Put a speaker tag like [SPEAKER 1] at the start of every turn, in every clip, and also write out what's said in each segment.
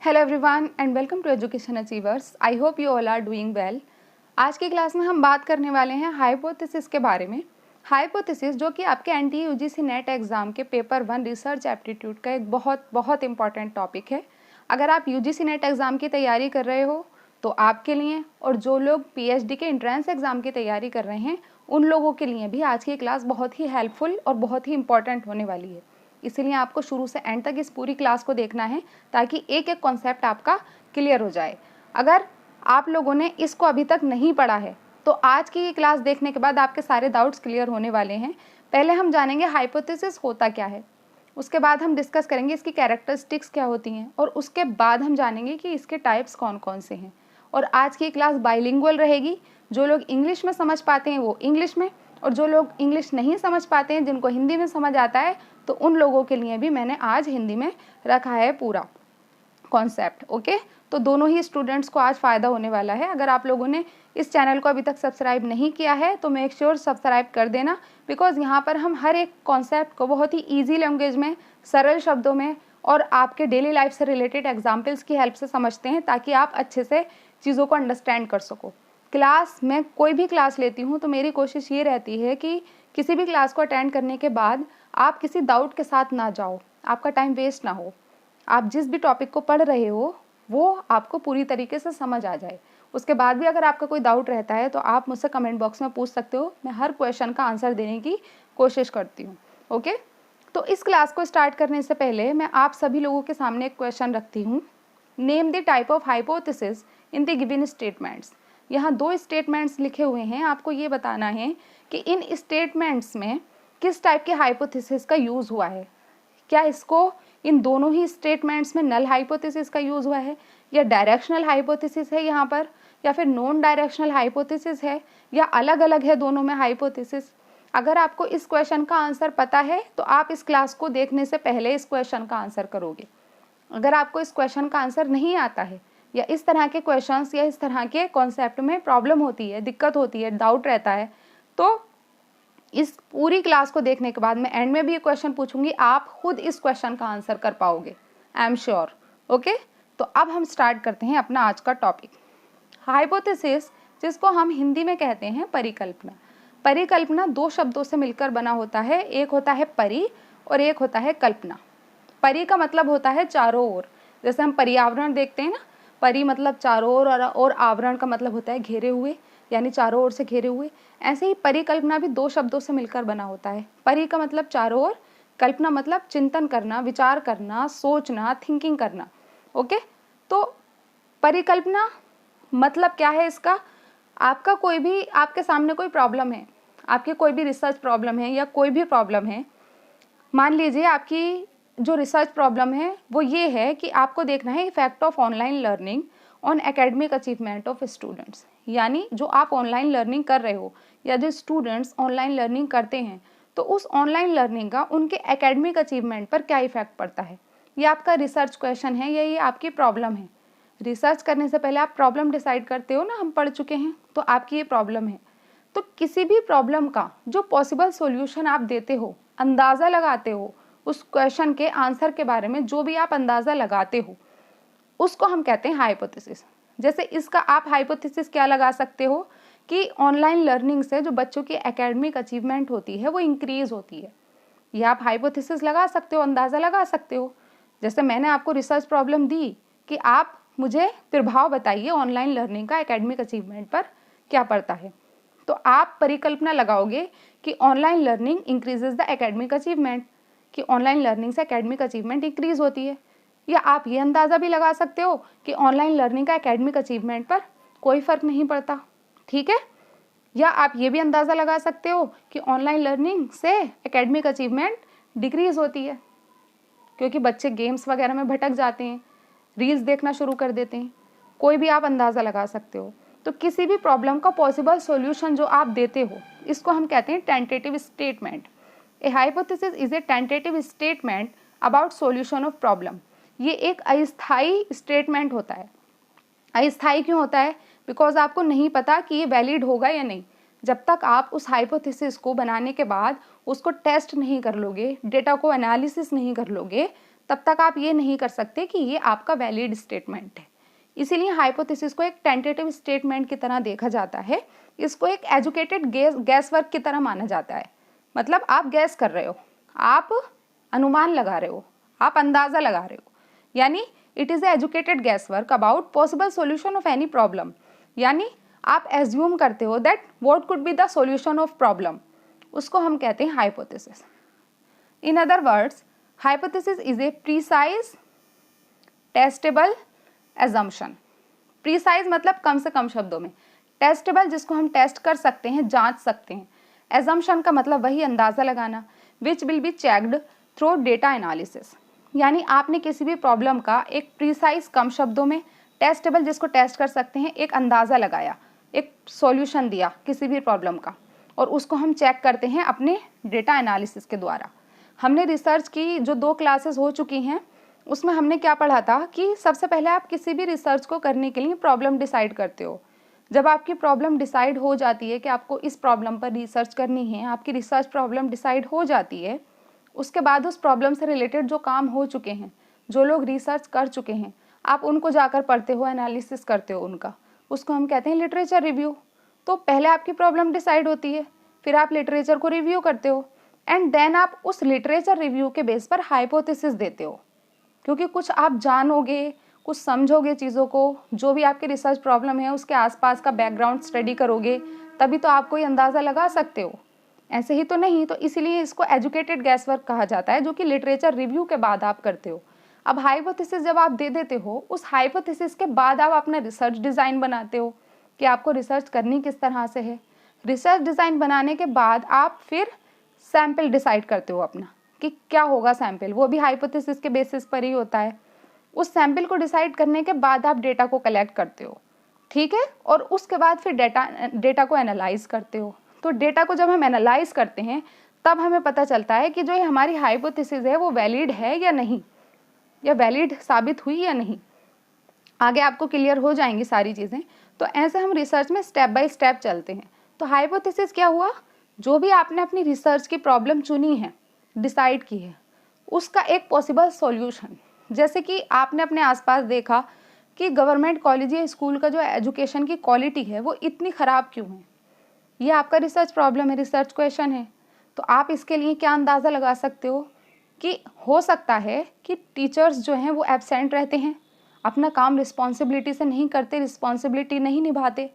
[SPEAKER 1] Hello everyone and welcome to education achievers. I hope you all are doing well. आज की class में हम बात करने वाले हैं हाइपोथेसिस के बारे में। हाइपोथेसिस जो कि आपके एनटीए यूजीसी नेट एग्जाम के पेपर 1 रिसर्च एप्टीट्यूड का एक बहुत इंपॉर्टेंट टॉपिक है। अगर आप यूजीसी नेट एग्जाम की तैयारी कर रहे हो तो आपके लिए, और जो लोग पीएचडी के एंट्रेंस एग्जाम की तैयारी कर रहे हैं उन लोगों के लिए भी आज की क्लास बहुत ही हेल्पफुल और बहुत ही इंपॉर्टेंट होने वाली है। इसीलिए आपको शुरू से एंड तक इस पूरी क्लास को देखना है ताकि एक एक कॉन्सेप्ट आपका क्लियर हो जाए। अगर आप लोगों ने इसको अभी तक नहीं पढ़ा है तो आज की ये क्लास देखने के बाद आपके सारे डाउट्स क्लियर होने वाले हैं। पहले हम जानेंगे हाइपोथेसिस होता क्या है, उसके बाद हम डिस्कस करेंगे इसकी कैरेक्टरिस्टिक्स क्या होती हैं, और उसके बाद हम जानेंगे कि इसके टाइप्स कौन कौन से हैं। और आज की क्लास बाइलिंगुअल रहेगी। जो लोग इंग्लिश में समझ पाते हैं वो इंग्लिश में, और जो लोग इंग्लिश नहीं समझ पाते हैं, जिनको हिंदी में समझ आता है, तो उन लोगों के लिए भी मैंने आज हिंदी में रखा है पूरा कॉन्सेप्ट। ओके, तो दोनों ही स्टूडेंट्स को आज फ़ायदा होने वाला है। अगर आप लोगों ने इस चैनल को अभी तक सब्सक्राइब नहीं किया है तो मेक श्योर सब्सक्राइब कर देना, बिकॉज यहाँ पर हम हर एक कॉन्सेप्ट को बहुत ही ईजी लैंग्वेज में, सरल शब्दों में और आपके डेली लाइफ से रिलेटेड एग्जाम्पल्स की हेल्प से समझते हैं, ताकि आप अच्छे से चीज़ों को अंडरस्टैंड कर सको। क्लास में कोई भी क्लास लेती हूँ तो मेरी कोशिश ये रहती है कि किसी भी क्लास को अटेंड करने के बाद आप किसी डाउट के साथ ना जाओ, आपका टाइम वेस्ट ना हो। आप जिस भी टॉपिक को पढ़ रहे हो वो आपको पूरी तरीके से समझ आ जाए। उसके बाद भी अगर आपका कोई डाउट रहता है तो आप मुझसे कमेंट बॉक्स में पूछ सकते हो। मैं हर क्वेश्चन का आंसर देने की कोशिश करती हूँ। ओके, तो इस क्लास को स्टार्ट करने से पहले मैं आप सभी लोगों के सामने एक क्वेश्चन रखती हूँ। Name the type of hypothesis in the given statements. यहाँ 2 स्टेटमेंट्स लिखे हुए हैं, आपको ये बताना है कि इन स्टेटमेंट्स में किस टाइप के हाइपोथेसिस का यूज़ हुआ है। क्या इसको इन दोनों ही स्टेटमेंट्स में नल हाइपोथेसिस का यूज़ हुआ है, या डायरेक्शनल हाइपोथेसिस है यहाँ पर, या फिर नॉन डायरेक्शनल हाइपोथेसिस है, या अलग अलग है दोनों में हाइपोथेसिस। अगर आपको इस क्वेश्चन का आंसर पता है तो आप इस क्लास को देखने से पहले इस क्वेश्चन का आंसर करोगे। अगर आपको इस क्वेश्चन का आंसर नहीं आता है, या इस तरह के क्वेश्चंस या इस तरह के कॉन्सेप्ट में प्रॉब्लम होती है, दिक्कत होती है, डाउट रहता है, तो इस पूरी क्लास को देखने के बाद मैं एंड में भी ये क्वेश्चन पूछूंगी, आप खुद इस क्वेश्चन का आंसर कर पाओगे, आई एम श्योर। ओके, तो अब हम स्टार्ट करते हैं अपना आज का टॉपिक। हाइपोथेसिस, जिसको हम हिंदी में कहते हैं परिकल्पना। परिकल्पना 2 शब्दों से मिलकर बना होता है, एक होता है परि और एक होता है कल्पना। परि का मतलब होता है चारों ओर, जैसे हम पर्यावरण देखते हैं ना, परि मतलब चारों ओर, और आवरण का मतलब होता है घेरे हुए, यानी चारों ओर से घेरे हुए। ऐसे ही परिकल्पना भी 2 शब्दों से मिलकर बना होता है। परि का मतलब चारों ओर, कल्पना मतलब चिंतन करना, विचार करना, सोचना, थिंकिंग करना। ओके, तो परिकल्पना मतलब क्या है इसका। आपका कोई भी, आपके सामने कोई प्रॉब्लम है, आपकी कोई भी रिसर्च प्रॉब्लम है या कोई भी प्रॉब्लम है, मान लीजिए आपकी जो रिसर्च प्रॉब्लम है वो ये है कि आपको देखना है effect of online learning on academic achievement of students. यानी जो आप ऑनलाइन लर्निंग कर रहे हो या जो स्टूडेंट्स ऑनलाइन लर्निंग करते हैं, तो उस ऑनलाइन लर्निंग का उनके एकेडमिक अचीवमेंट पर क्या इफेक्ट पड़ता है। ये आपका रिसर्च क्वेश्चन है या ये आपकी प्रॉब्लम है। रिसर्च करने से पहले आप प्रॉब्लम डिसाइड करते हो ना, हम पढ़ चुके हैं, तो आपकी ये प्रॉब्लम है। तो किसी भी प्रॉब्लम का जो पॉसिबल सॉल्यूशन आप देते हो, अंदाज़ा लगाते हो, उस क्वेश्चन के आंसर के बारे में जो भी आप अंदाज़ा लगाते हो, उसको हम कहते हैं हाइपोथेसिस। जैसे इसका आप हाइपोथेसिस क्या लगा सकते हो कि ऑनलाइन लर्निंग से जो बच्चों की एकेडमिक अचीवमेंट होती है वो इंक्रीज़ होती है। ये आप हाइपोथेसिस लगा सकते हो, अंदाज़ा लगा सकते हो। जैसे मैंने आपको रिसर्च प्रॉब्लम दी कि आप मुझे प्रभाव बताइए ऑनलाइन लर्निंग का एकेडमिक अचीवमेंट पर क्या पड़ता है, तो आप परिकल्पना लगाओगे कि online learning increases the academic achievement, कि ऑनलाइन लर्निंग से एकेडमिक अचीवमेंट इंक्रीज होती है। या आप ये अंदाज़ा भी लगा सकते हो कि ऑनलाइन लर्निंग का एकेडमिक अचीवमेंट पर कोई फ़र्क नहीं पड़ता, ठीक है। या आप ये भी अंदाज़ा लगा सकते हो कि ऑनलाइन लर्निंग से एकेडमिक अचीवमेंट डिक्रीज़ होती है, क्योंकि बच्चे गेम्स वगैरह में भटक जाते हैं, रील्स देखना शुरू कर देते हैं। कोई भी आप अंदाज़ा लगा सकते हो। तो किसी भी प्रॉब्लम का पॉसिबल सॉल्यूशन जो आप देते हो, इसको हम कहते हैं tentative statement. A hypothesis is a tentative statement about solution of problem. ये एक अस्थायी स्टेटमेंट होता है। अस्थायी क्यों होता है? बिकॉज आपको नहीं पता कि ये वैलिड होगा या नहीं। जब तक आप उस हाइपोथेसिस को बनाने के बाद उसको टेस्ट नहीं कर लोगे, डेटा को एनालिसिस नहीं कर लोगे, तब तक आप ये नहीं कर सकते कि ये आपका वैलिड स्टेटमेंट है। इसीलिए हाइपोथेसिस को एक टेंटेटिव स्टेटमेंट की तरह देखा जाता है। इसको एक एजुकेटेड गैस वर्क की तरह माना जाता है। मतलब आप गैस कर रहे हो, आप अनुमान लगा रहे हो, आप अंदाज़ा लगा रहे हो, यानी it is educated gas work about possible solution of any problem. यानी आप एज्यूम करते हो that what could be the solution of problem, उसको हम कहते हैं hypothesis. In other words, hypothesis is a precise testable assumption. Precise मतलब कम से कम शब्दों में, टेस्टेबल जिसको हम टेस्ट कर सकते हैं, जांच सकते हैं, एजम्पशन का मतलब वही अंदाज़ा लगाना, which will be checked through data analysis. यानी आपने किसी भी प्रॉब्लम का एक प्रीसाइज कम शब्दों में, टेस्टेबल जिसको टेस्ट कर सकते हैं, एक अंदाज़ा लगाया, एक सॉल्यूशन दिया किसी भी प्रॉब्लम का, और उसको हम चेक करते हैं अपने डेटा एनालिसिस के द्वारा। हमने रिसर्च की जो 2 क्लासेस हो चुकी हैं उसमें हमने क्या पढ़ा था कि सबसे पहले आप किसी भी रिसर्च को करने के लिए प्रॉब्लम डिसाइड करते हो। जब आपकी प्रॉब्लम डिसाइड हो जाती है कि आपको इस प्रॉब्लम पर रिसर्च करनी है, आपकी रिसर्च प्रॉब्लम डिसाइड हो जाती है, उसके बाद उस प्रॉब्लम से रिलेटेड जो काम हो चुके हैं, जो लोग रिसर्च कर चुके हैं, आप उनको जाकर पढ़ते हो, एनालिसिस करते हो उनका, उसको हम कहते हैं लिटरेचर रिव्यू। तो पहले आपकी प्रॉब्लम डिसाइड होती है, फिर आप लिटरेचर को रिव्यू करते हो, एंड देन आप उस लिटरेचर रिव्यू के बेस पर हाइपोथेसिस देते हो, क्योंकि कुछ आप जानोगे, कुछ समझोगे चीज़ों को, जो भी आपकी रिसर्च प्रॉब्लम है उसके आसपास का बैकग्राउंड स्टडी करोगे, तभी तो आप कोई अंदाज़ा लगा सकते हो, ऐसे ही तो नहीं। तो इसीलिए इसको एजुकेटेड गैस वर्क कहा जाता है, जो कि लिटरेचर रिव्यू के बाद आप करते हो। अब हाइपोथेसिस जब आप दे देते हो, उस हाइपोथेसिस के बाद आप अपना रिसर्च डिज़ाइन बनाते हो कि आपको रिसर्च करनी किस तरह से है। रिसर्च डिज़ाइन बनाने के बाद आप फिर सैम्पल डिसाइड करते हो अपना कि क्या होगा सैम्पल, वो भी हाइपोथेसिस के बेसिस पर ही होता है। उस सैम्पल को डिसाइड करने के बाद आप डेटा को कलेक्ट करते हो, ठीक है, और उसके बाद फिर डेटा को एनालाइज करते हो। तो डेटा को जब हम एनालाइज करते हैं तब हमें पता चलता है कि जो ये हमारी हाइपोथेसिस है वो वैलिड है या नहीं, या वैलिड साबित हुई या नहीं। आगे आपको क्लियर हो जाएंगी सारी चीज़ें। तो ऐसे हम रिसर्च में स्टेप बाय स्टेप चलते हैं। तो हाइपोथेसिस क्या हुआ, जो भी आपने अपनी रिसर्च की प्रॉब्लम चुनी है, डिसाइड की है, उसका एक पॉसिबल सॉल्यूशन। जैसे कि आपने अपने आसपास देखा कि गवर्नमेंट कॉलेज या स्कूल का जो एजुकेशन की क्वालिटी है वो इतनी ख़राब क्यों है, ये आपका रिसर्च प्रॉब्लम है, रिसर्च क्वेश्चन है। तो आप इसके लिए क्या अंदाज़ा लगा सकते हो कि हो सकता है कि टीचर्स जो हैं वो एब्सेंट रहते हैं, अपना काम रिस्पॉन्सिबिलिटी से नहीं करते, रिस्पॉन्सिबिलिटी नहीं निभाते,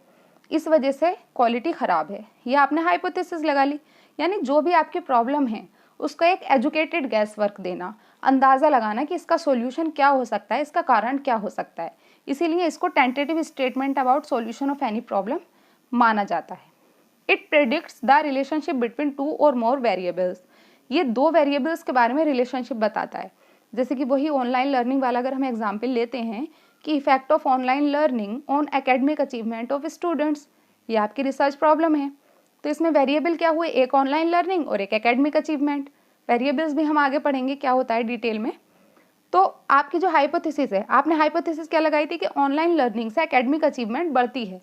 [SPEAKER 1] इस वजह से क्वालिटी ख़राब है। ये आपने हाइपोथेसिस लगा ली। यानी जो भी आपकी प्रॉब्लम है उसका एक एजुकेटेड गैस वर्क देना, अंदाज़ा लगाना कि इसका सॉल्यूशन क्या हो सकता है, इसका कारण क्या हो सकता है। इसीलिए इसको tentative statement about solution of any problem माना जाता है। It predicts the relationship between 2 और मोर वेरिएबल्स। ये 2 वेरिएबल्स के बारे में रिलेशनशिप बताता है। जैसे कि वही ऑनलाइन लर्निंग वाला अगर हम एग्जाम्पल लेते हैं कि effect of online learning on academic achievement of students, ये आपकी रिसर्च प्रॉब्लम है। तो इसमें वेरिएबल क्या हुए, एक ऑनलाइन लर्निंग और एक एकेडमिक अचीवमेंट। वेरिएबल्स भी हम आगे पढ़ेंगे क्या होता है डिटेल में। तो आपकी जो हाइपोथेसिस है, आपने हाइपोथेसिस क्या लगाई थी कि ऑनलाइन लर्निंग से एकेडमिक अचीवमेंट बढ़ती है।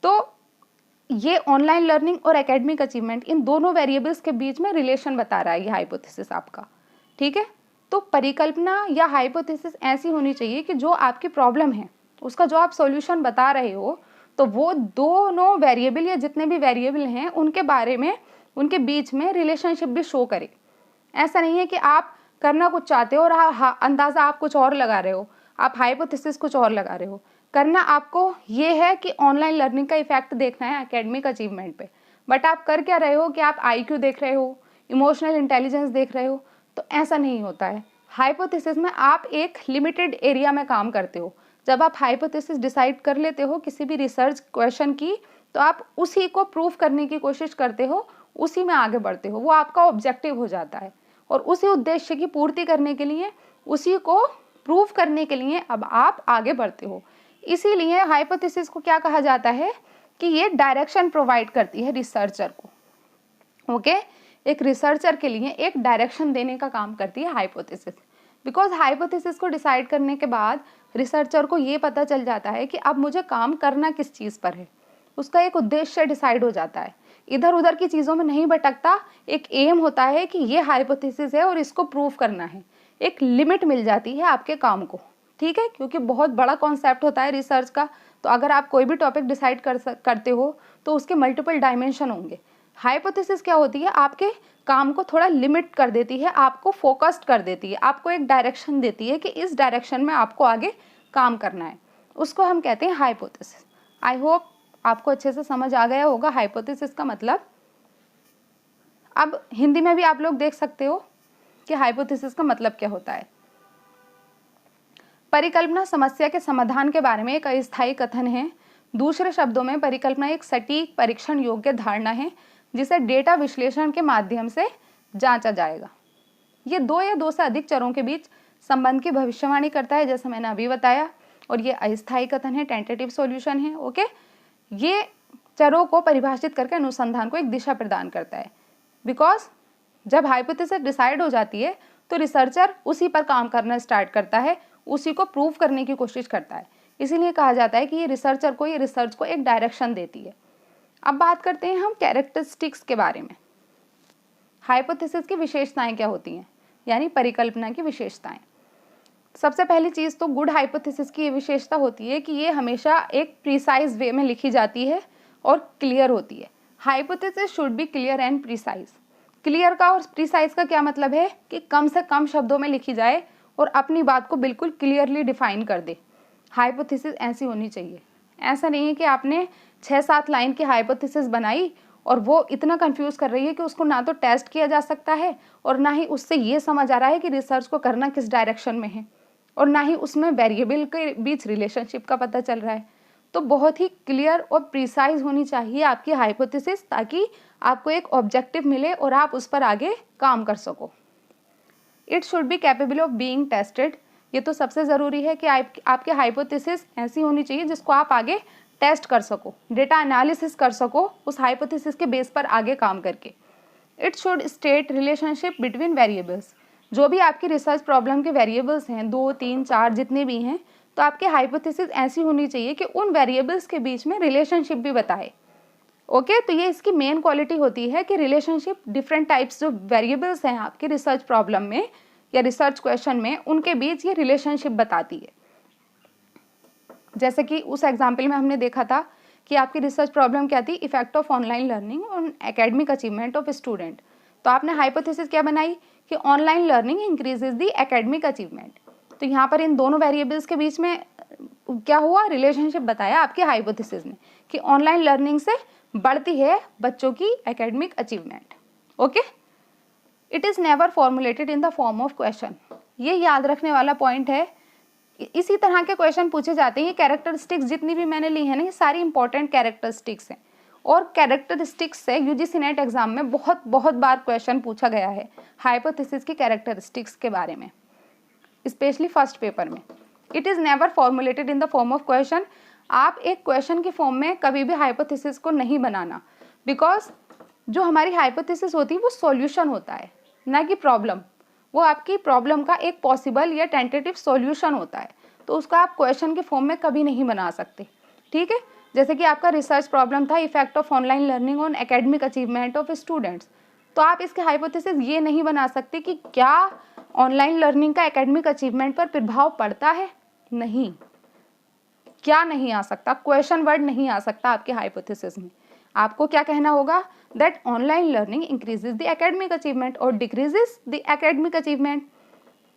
[SPEAKER 1] तो ये ऑनलाइन लर्निंग और एकेडमिक अचीवमेंट, इन दोनों वेरिएबल्स के बीच में रिलेशन बता रहा है ये हाइपोथेसिस आपका, ठीक है। तो परिकल्पना या हाइपोथेसिस ऐसी होनी चाहिए कि जो आपकी प्रॉब्लम है उसका जो आप सॉल्यूशन बता रहे हो, तो वो दोनों वेरिएबल या जितने भी वेरिएबल हैं उनके बारे में, उनके बीच में रिलेशनशिप भी शो करे। ऐसा नहीं है कि आप करना कुछ चाहते हो और अंदाज़ा आप कुछ और लगा रहे हो, आप हाइपोथेसिस कुछ और लगा रहे हो। करना आपको ये है कि ऑनलाइन लर्निंग का इफेक्ट देखना है एकेडमिक अचीवमेंट पे, बट आप कर क्या रहे हो कि आप IQ देख रहे हो, इमोशनल इंटेलिजेंस देख रहे हो। तो ऐसा नहीं होता है। हाइपोथेसिस में आप एक लिमिटेड एरिया में काम करते हो। जब आप हाइपोथेसिस डिसाइड कर लेते हो किसी भी रिसर्च क्वेश्चन की, तो आप उसी को प्रूव करने की कोशिश करते हो, उसी में आगे बढ़ते हो, वो आपका ऑब्जेक्टिव हो जाता है। और उसी उद्देश्य की पूर्ति करने के लिए, उसी को प्रूव करने के लिए अब आप आगे बढ़ते हो। इसीलिए हाइपोथेसिस को क्या कहा जाता है कि ये डायरेक्शन प्रोवाइड करती है रिसर्चर को। ओके, एक रिसर्चर के लिए एक डायरेक्शन देने का काम करती है हाइपोथेसिस। बिकॉज हाइपोथेसिस को डिसाइड करने के बाद रिसर्चर को ये पता चल जाता है कि अब मुझे काम करना किस चीज़ पर है, उसका एक उद्देश्य डिसाइड हो जाता है, इधर उधर की चीज़ों में नहीं भटकता। एक एम होता है कि ये हाइपोथेसिस है और इसको प्रूव करना है, एक लिमिट मिल जाती है आपके काम को, ठीक है, क्योंकि बहुत बड़ा कॉन्सेप्ट होता है रिसर्च का। तो अगर आप कोई भी टॉपिक डिसाइड करते हो तो उसके मल्टीपल डायमेंशन होंगे। हाइपोथेसिस क्या होती है, आपके काम को थोड़ा लिमिट कर देती है, आपको फोकस्ड कर देती है, आपको एक डायरेक्शन देती है कि इस डायरेक्शन में आपको आगे काम करना है, उसको हम कहते हैं हाइपोथेसिस। आई होप आपको अच्छे से समझ आ गया होगा हाइपोथेसिस का मतलब। अब हिंदी में भी आप लोग देख सकते हो कि हाइपोथेसिस का मतलब क्या होता है। परिकल्पना समस्या के समाधान के बारे में एक अस्थायी कथन है। दूसरे शब्दों में परिकल्पना एक सटीक परीक्षण योग्य धारणा है जिसे डेटा विश्लेषण के माध्यम से जांचा जाएगा। ये दो या दो से अधिक चरों के बीच संबंध की भविष्यवाणी करता है, जैसा मैंने अभी बताया, और ये अस्थायी कथन है, टेंटेटिव सॉल्यूशन है। ओके, ये चरों को परिभाषित करके अनुसंधान को एक दिशा प्रदान करता है। बिकॉज जब हाइपोथेसिस डिसाइड हो जाती है तो रिसर्चर उसी पर काम करना स्टार्ट करता है, उसी को प्रूव करने की कोशिश करता है। इसीलिए कहा जाता है कि ये रिसर्च को एक डायरेक्शन देती है। अब बात करते हैं हम कैरेक्टरिस्टिक्स के बारे में। हाइपोथेसिस की विशेषताएं क्या होती हैं, यानी परिकल्पना की विशेषताएं। सबसे पहली चीज़ तो गुड हाइपोथेसिस की ये विशेषता होती है कि ये हमेशा एक प्रिसाइज वे में लिखी जाती है और क्लियर होती है। Hypothesis should be clear and precise. Clear का और प्रिसाइज का क्या मतलब है कि कम से कम शब्दों में लिखी जाए और अपनी बात को बिल्कुल क्लियरली डिफाइन कर दे। हाइपोथेसिस ऐसी होनी चाहिए। ऐसा नहीं है कि आपने 6-7 लाइन की हाइपोथेसिस बनाई और वो इतना कंफ्यूज कर रही है कि उसको ना तो टेस्ट किया जा सकता है और ना ही उससे ये समझ आ रहा है कि रिसर्च को करना किस डायरेक्शन में है, और ना ही उसमें वेरिएबल के बीच रिलेशनशिप का पता चल रहा है। तो बहुत ही क्लियर और प्रिसाइज होनी चाहिए आपकी हाइपोथेसिस, ताकि आपको एक ऑब्जेक्टिव मिले और आप उस पर आगे काम कर सको। It should be capable of being tested. ये तो सबसे ज़रूरी है कि आपके हाइपोथेसिस ऐसी होनी चाहिए जिसको आप आगे टेस्ट कर सको, डेटा एनालिसिस कर सको उस हाइपोथेसिस के बेस पर आगे काम करके। It should state relationship between variables. जो भी आपकी रिसर्च प्रॉब्लम के वेरिएबल्स हैं, 2, 3, 4 जितने भी हैं, तो आपके हाइपोथेसिस ऐसी होनी चाहिए कि उन वेरिएबल्स के बीच में रिलेशनशिप भी बताए। ओके, तो ये इसकी मेन क्वालिटी होती है कि रिलेशनशिप डिफरेंट टाइप्स जो वेरिएबल्स हैं आपके रिसर्च प्रॉब्लम में या रिसर्च क्वेश्चन में, उनके बीच ये रिलेशनशिप बताती है। जैसे कि उस एग्जाम्पल में हमने देखा था कि आपकी रिसर्च प्रॉब्लम क्या थी, effect of online learning on academic achievement of student. तो आपने हाइपोथेसिस क्या बनाई कि online learning increases the academic achievement. तो यहाँ पर इन दोनों वेरिएबल्स के बीच में क्या हुआ, रिलेशनशिप बताया आपके हाइपोथेसिस ने कि ऑनलाइन लर्निंग से बढ़ती है बच्चों की academic achievement. Okay, it is never formulated in the form of question. ये याद रखने वाला पॉइंट है। इसी तरह के क्वेश्चन पूछे जाते हैं। ये कैरेक्टरिस्टिक्स जितनी भी मैंने ली है ना, ये सारी इंपॉर्टेंट कैरेक्टरिस्टिक्स हैं, और कैरेक्टरिस्टिक्स से यूजीसी नेट एग्जाम में बहुत बार क्वेश्चन पूछा गया है हाइपोथेसिस की कैरेक्टरिस्टिक्स के बारे में, स्पेशली फर्स्ट पेपर में। It is never formulated in the form of question. आप एक क्वेश्चन के फॉर्म में कभी भी हाइपोथेसिस को नहीं बनाना, बिकॉज जो हमारी हाइपोथेसिस होती है वो सॉल्यूशन होता है, ना कि प्रॉब्लम। वो आपकी प्रॉब्लम का एक पॉसिबल या टेंटेटिव सॉल्यूशन होता है, तो उसको आप क्वेश्चन के फॉर्म में कभी नहीं बना सकते। ठीक है, जैसे कि आपका रिसर्च प्रॉब्लम था effect of online learning on academic achievement of students, तो आप इसके हाइपोथेसिस ये नहीं बना सकते कि क्या ऑनलाइन लर्निंग का एकेडमिक अचीवमेंट पर प्रभाव पड़ता है। नहीं, क्या नहीं आ सकता, क्वेश्चन वर्ड नहीं आ सकता आपके हाइपोथेसिस में। आपको क्या कहना होगा, that online learning increases the academic achievement और डिक्रीजेज द एकेडमिक अचीवमेंट।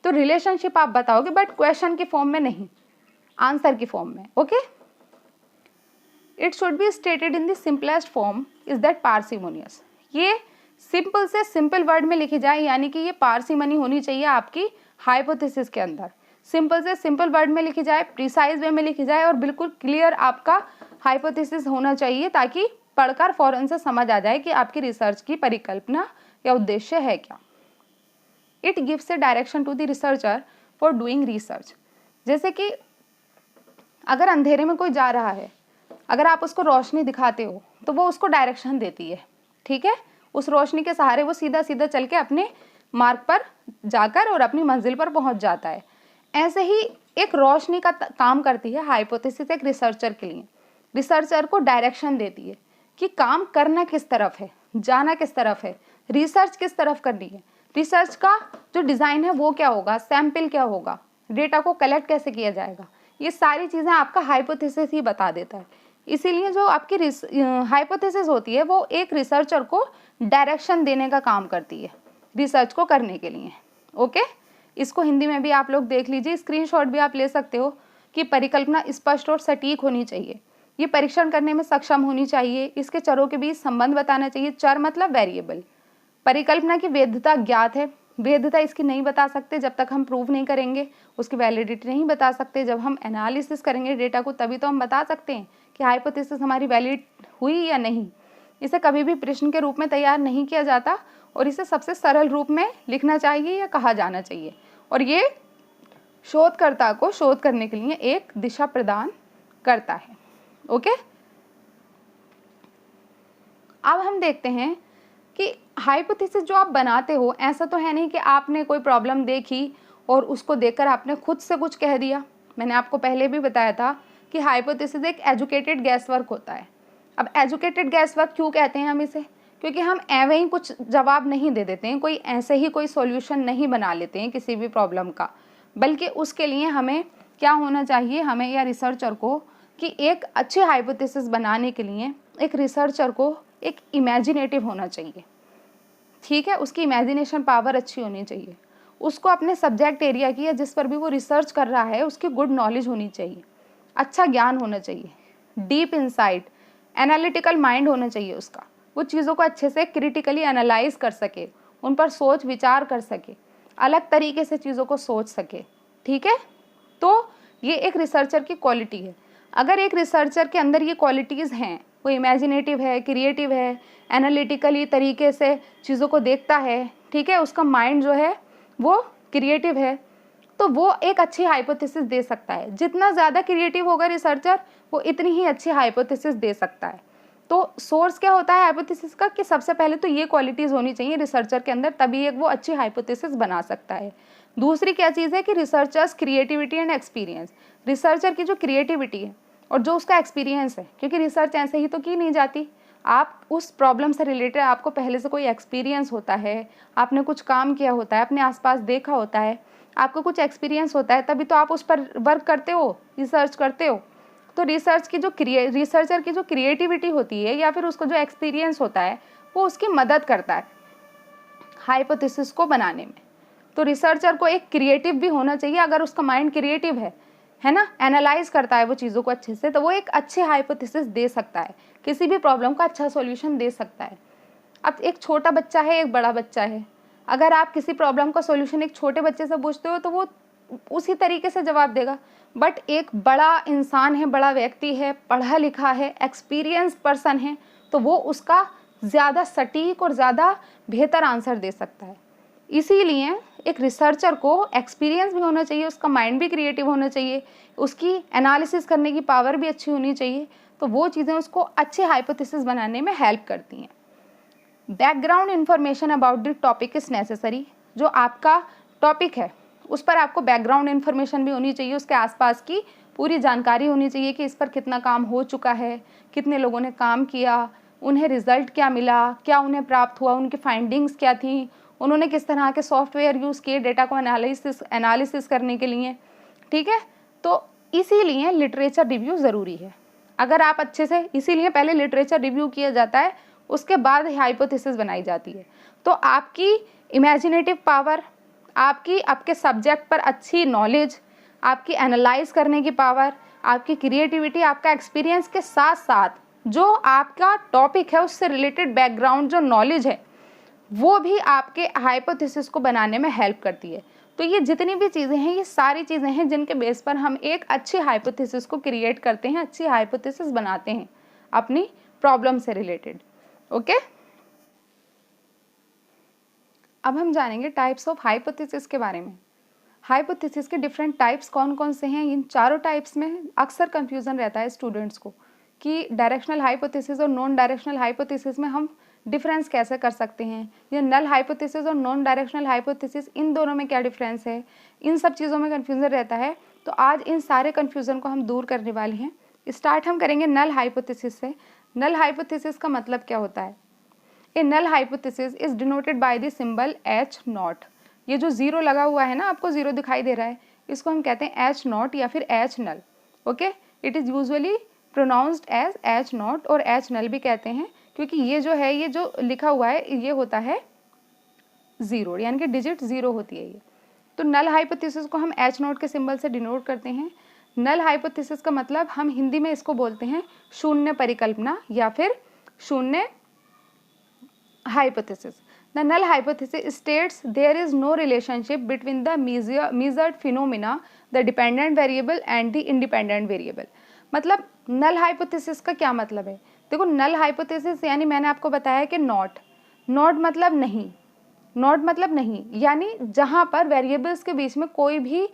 [SPEAKER 1] तो रिलेशनशिप आप बताओगे, बट क्वेश्चन के फॉर्म में नहीं, आंसर की फॉर्म में। Okay, it should be stated in the simplest form is that parsimonious. ये सिंपल से सिंपल वर्ड में लिखी जाए, यानी कि ये पार्सिमनी होनी चाहिए आपकी हाइपोथेसिस के अंदर। सिंपल से सिंपल वर्ड में लिखी जाए, प्रिसाइज वे में लिखी जाए, और बिल्कुल क्लियर आपका हाइपोथेसिस होना चाहिए, ताकि पढ़कर फौरन से समझ आ जाए कि आपकी रिसर्च की परिकल्पना या उद्देश्य है क्या। It gives a direction to the researcher for doing research. जैसे कि अगर अंधेरे में कोई जा रहा है, अगर आप उसको रोशनी दिखाते हो तो वो उसको डायरेक्शन देती है। ठीक है, उस रोशनी के सहारे वो सीधा सीधा चल के अपने मार्ग पर जाकर और अपनी मंजिल पर पहुंच जाता है। ऐसे ही एक रोशनी का काम करती है हाइपोथेसिस एक रिसर्चर के लिए। रिसर्चर को डायरेक्शन देती है कि काम करना किस तरफ है, जाना किस तरफ है, रिसर्च किस तरफ करनी है, रिसर्च का जो डिज़ाइन है वो क्या होगा, सैम्पल क्या होगा, डेटा को कलेक्ट कैसे किया जाएगा, ये सारी चीज़ें आपका हाइपोथेसिस ही बता देता है। इसीलिए जो आपकी हाइपोथेसिस होती है वो एक रिसर्चर को डायरेक्शन देने का काम करती है रिसर्च को करने के लिए। ओके, इसको हिंदी में भी आप लोग देख लीजिए, स्क्रीनशॉट भी आप ले सकते हो कि परिकल्पना स्पष्ट और सटीक होनी चाहिए, ये परीक्षण करने में सक्षम होनी चाहिए, इसके चरों के बीच संबंध बताना चाहिए, चर मतलब वेरिएबल। परिकल्पना की वैधता ज्ञात है, वैधता इसकी नहीं बता सकते जब तक हम प्रूव नहीं करेंगे, उसकी वैलिडिटी नहीं बता सकते, जब हम एनालिसिस करेंगे डेटा को तभी तो हम बता सकते हैं कि हाइपोथेसिस हमारी वैलिड हुई या नहीं। इसे कभी भी प्रश्न के रूप में तैयार नहीं किया जाता और इसे सबसे सरल रूप में लिखना चाहिए या कहा जाना चाहिए, और ये शोधकर्ता को शोध करने के लिए एक दिशा प्रदान करता है। ओके, अब हम देखते हैं कि हाइपोथेसिस जो आप बनाते हो, ऐसा तो है नहीं कि आपने कोई प्रॉब्लम देखी और उसको देखकर आपने खुद से कुछ कह दिया। मैंने आपको पहले भी बताया था कि हाइपोथेसिस एक एजुकेटेड गैस वर्क होता है। अब एजुकेटेड गैस वर्क क्यों कहते हैं हम इसे, क्योंकि हम एवं ही कुछ जवाब नहीं दे देते हैं, कोई ऐसे ही कोई सॉल्यूशन नहीं बना लेते हैं किसी भी प्रॉब्लम का, बल्कि उसके लिए हमें क्या होना चाहिए, हमें या रिसर्चर को, कि एक अच्छी हाइपोथेसिस बनाने के लिए एक रिसर्चर को एक इमेजिनेटिव होना चाहिए। ठीक है, उसकी इमेजिनेशन पावर अच्छी होनी चाहिए, उसको अपने सब्जेक्ट एरिया की या जिस पर भी वो रिसर्च कर रहा है उसकी गुड नॉलेज होनी चाहिए, अच्छा ज्ञान होना चाहिए, डीप इंसाइट, एनालिटिकल माइंड होना चाहिए उसका, वो चीज़ों को अच्छे से क्रिटिकली एनालाइज कर सके, उन पर सोच विचार कर सके, अलग तरीके से चीज़ों को सोच सके। ठीक है, तो ये एक रिसर्चर की क्वालिटी है। अगर एक रिसर्चर के अंदर ये क्वालिटीज़ हैं, वो इमेजिनेटिव है, क्रिएटिव है, एनालिटिकली तरीके से चीज़ों को देखता है, ठीक है, उसका माइंड जो है वो क्रिएटिव है, तो वो एक अच्छी हाइपोथेसिस दे सकता है। जितना ज़्यादा क्रिएटिव होगा रिसर्चर, वो इतनी ही अच्छी हाइपोथेसिस दे सकता है। तो सोर्स क्या होता है हाइपोथेसिस का, कि सबसे पहले तो ये क्वालिटीज़ होनी चाहिए रिसर्चर के अंदर, तभी एक वो अच्छी हाइपोथेसिस बना सकता है। दूसरी क्या चीज़ है कि researchers creativity and experience, researcher की जो क्रिएटिविटी है और जो उसका एक्सपीरियंस है, क्योंकि रिसर्च ऐसे ही तो की नहीं जाती, आप उस प्रॉब्लम से रिलेटेड आपको पहले से कोई एक्सपीरियंस होता है, आपने कुछ काम किया होता है, अपने आसपास देखा होता है, आपको कुछ एक्सपीरियंस होता है, तभी तो आप उस पर वर्क करते हो, रिसर्च करते हो। तो रिसर्चर की जो क्रिएटिविटी होती है या फिर उसको जो एक्सपीरियंस होता है, वो उसकी मदद करता है हाइपोथेसिस को बनाने में। तो रिसर्चर को एक क्रिएटिव भी होना चाहिए, अगर उसका माइंड क्रिएटिव है ना, एनालाइज करता है वो चीज़ों को अच्छे से, तो वो एक अच्छे हाइपोथेसिस दे सकता है, किसी भी प्रॉब्लम का अच्छा सॉल्यूशन दे सकता है। अब एक छोटा बच्चा है, एक बड़ा बच्चा है, अगर आप किसी प्रॉब्लम का सॉल्यूशन एक छोटे बच्चे से पूछते हो तो वो उसी तरीके से जवाब देगा, बट एक बड़ा इंसान है, बड़ा व्यक्ति है, पढ़ा लिखा है, एक्सपीरियंस पर्सन है, तो वो उसका ज़्यादा सटीक और ज़्यादा बेहतर आंसर दे सकता है। इसीलिए एक रिसर्चर को एक्सपीरियंस भी होना चाहिए, उसका माइंड भी क्रिएटिव होना चाहिए, उसकी एनालिसिस करने की पावर भी अच्छी होनी चाहिए, तो वो चीज़ें उसको अच्छे हाइपोथेसिस बनाने में हेल्प करती हैं। Background information about the topic is necessary, जो आपका टॉपिक है उस पर आपको बैकग्राउंड इन्फॉर्मेशन भी होनी चाहिए, उसके आसपास की पूरी जानकारी होनी चाहिए कि इस पर कितना काम हो चुका है, कितने लोगों ने काम किया, उन्हें रिजल्ट क्या मिला, क्या उन्हें प्राप्त हुआ, उनकी फाइंडिंग्स क्या थी, उन्होंने किस तरह के सॉफ्टवेयर यूज़ किए डेटा को एनालिसिस करने के लिए। ठीक है, तो इसीलिए लिटरेचर रिव्यू ज़रूरी है। अगर आप अच्छे से, इसीलिए पहले लिटरेचर रिव्यू किया जाता है, उसके बाद हाइपोथेसिस बनाई जाती है। तो आपकी इमेजिनेटिव पावर, आपकी आपके सब्जेक्ट पर अच्छी नॉलेज, आपकी एनालाइज करने की पावर, आपकी क्रिएटिविटी, आपका एक्सपीरियंस के साथ साथ जो आपका टॉपिक है उससे रिलेटेड बैकग्राउंड जो नॉलेज है, वो भी आपके हाइपोथेसिस को बनाने में हेल्प करती है। तो ये जितनी भी चीज़ें हैं, ये सारी चीज़ें हैं जिनके बेस पर हम एक अच्छी हाइपोथेसिस को क्रिएट करते हैं, अच्छी हाइपोथेसिस बनाते हैं अपनी प्रॉब्लम से रिलेटेड। ओके, अब हम जानेंगे टाइप्स ऑफ हाइपोथेसिस के बारे में। हाइपोथेसिस के डिफरेंट टाइप्स कौन कौन से हैं। इन चारों टाइप्स में अक्सर कंफ्यूजन रहता है स्टूडेंट्स को कि डायरेक्शनल हाइपोथेसिस और नॉन डायरेक्शनल हाइपोथेसिस में हम डिफरेंस कैसे कर सकते हैं, या नल हाइपोथेसिस और नॉन डायरेक्शनल हाइपोथेसिस, इन दोनों में क्या डिफरेंस है, इन सब चीज़ों में कंफ्यूजन रहता है। तो आज इन सारे कंफ्यूजन को हम दूर करने वाले हैं। स्टार्ट हम करेंगे नल हाइपोथेसिस से। नल हाइपोथेसिस का मतलब क्या होता है? A null hypothesis is denoted by the symbol H0। ये जो जीरो लगा हुआ है ना, आपको जीरो दिखाई दे रहा है, इसको हम कहते हैं H0 या फिर H null. Okay, it is usually pronounced as H0 और H नल भी कहते हैं, क्योंकि ये जो है, ये जो लिखा हुआ है ये होता है जीरो, यानी कि डिजिट जीरो होती है ये। तो नल हाइपोथेसिस को हम H0 के सिंबल से डिनोट करते हैं। नल हाइपोथेसिस का मतलब हम हिंदी में इसको बोलते हैं शून्य परिकल्पना या फिर शून्य hypothesis. The null hypothesis states there is no relationship between the measured phenomena, the dependent variable and the independent variable. मतलब null hypothesis का क्या मतलब है? देखो, null hypothesis यानी मैंने आपको बताया कि not मतलब नहीं, not मतलब नहीं, यानी जहाँ पर वेरिएबल्स के बीच में कोई भी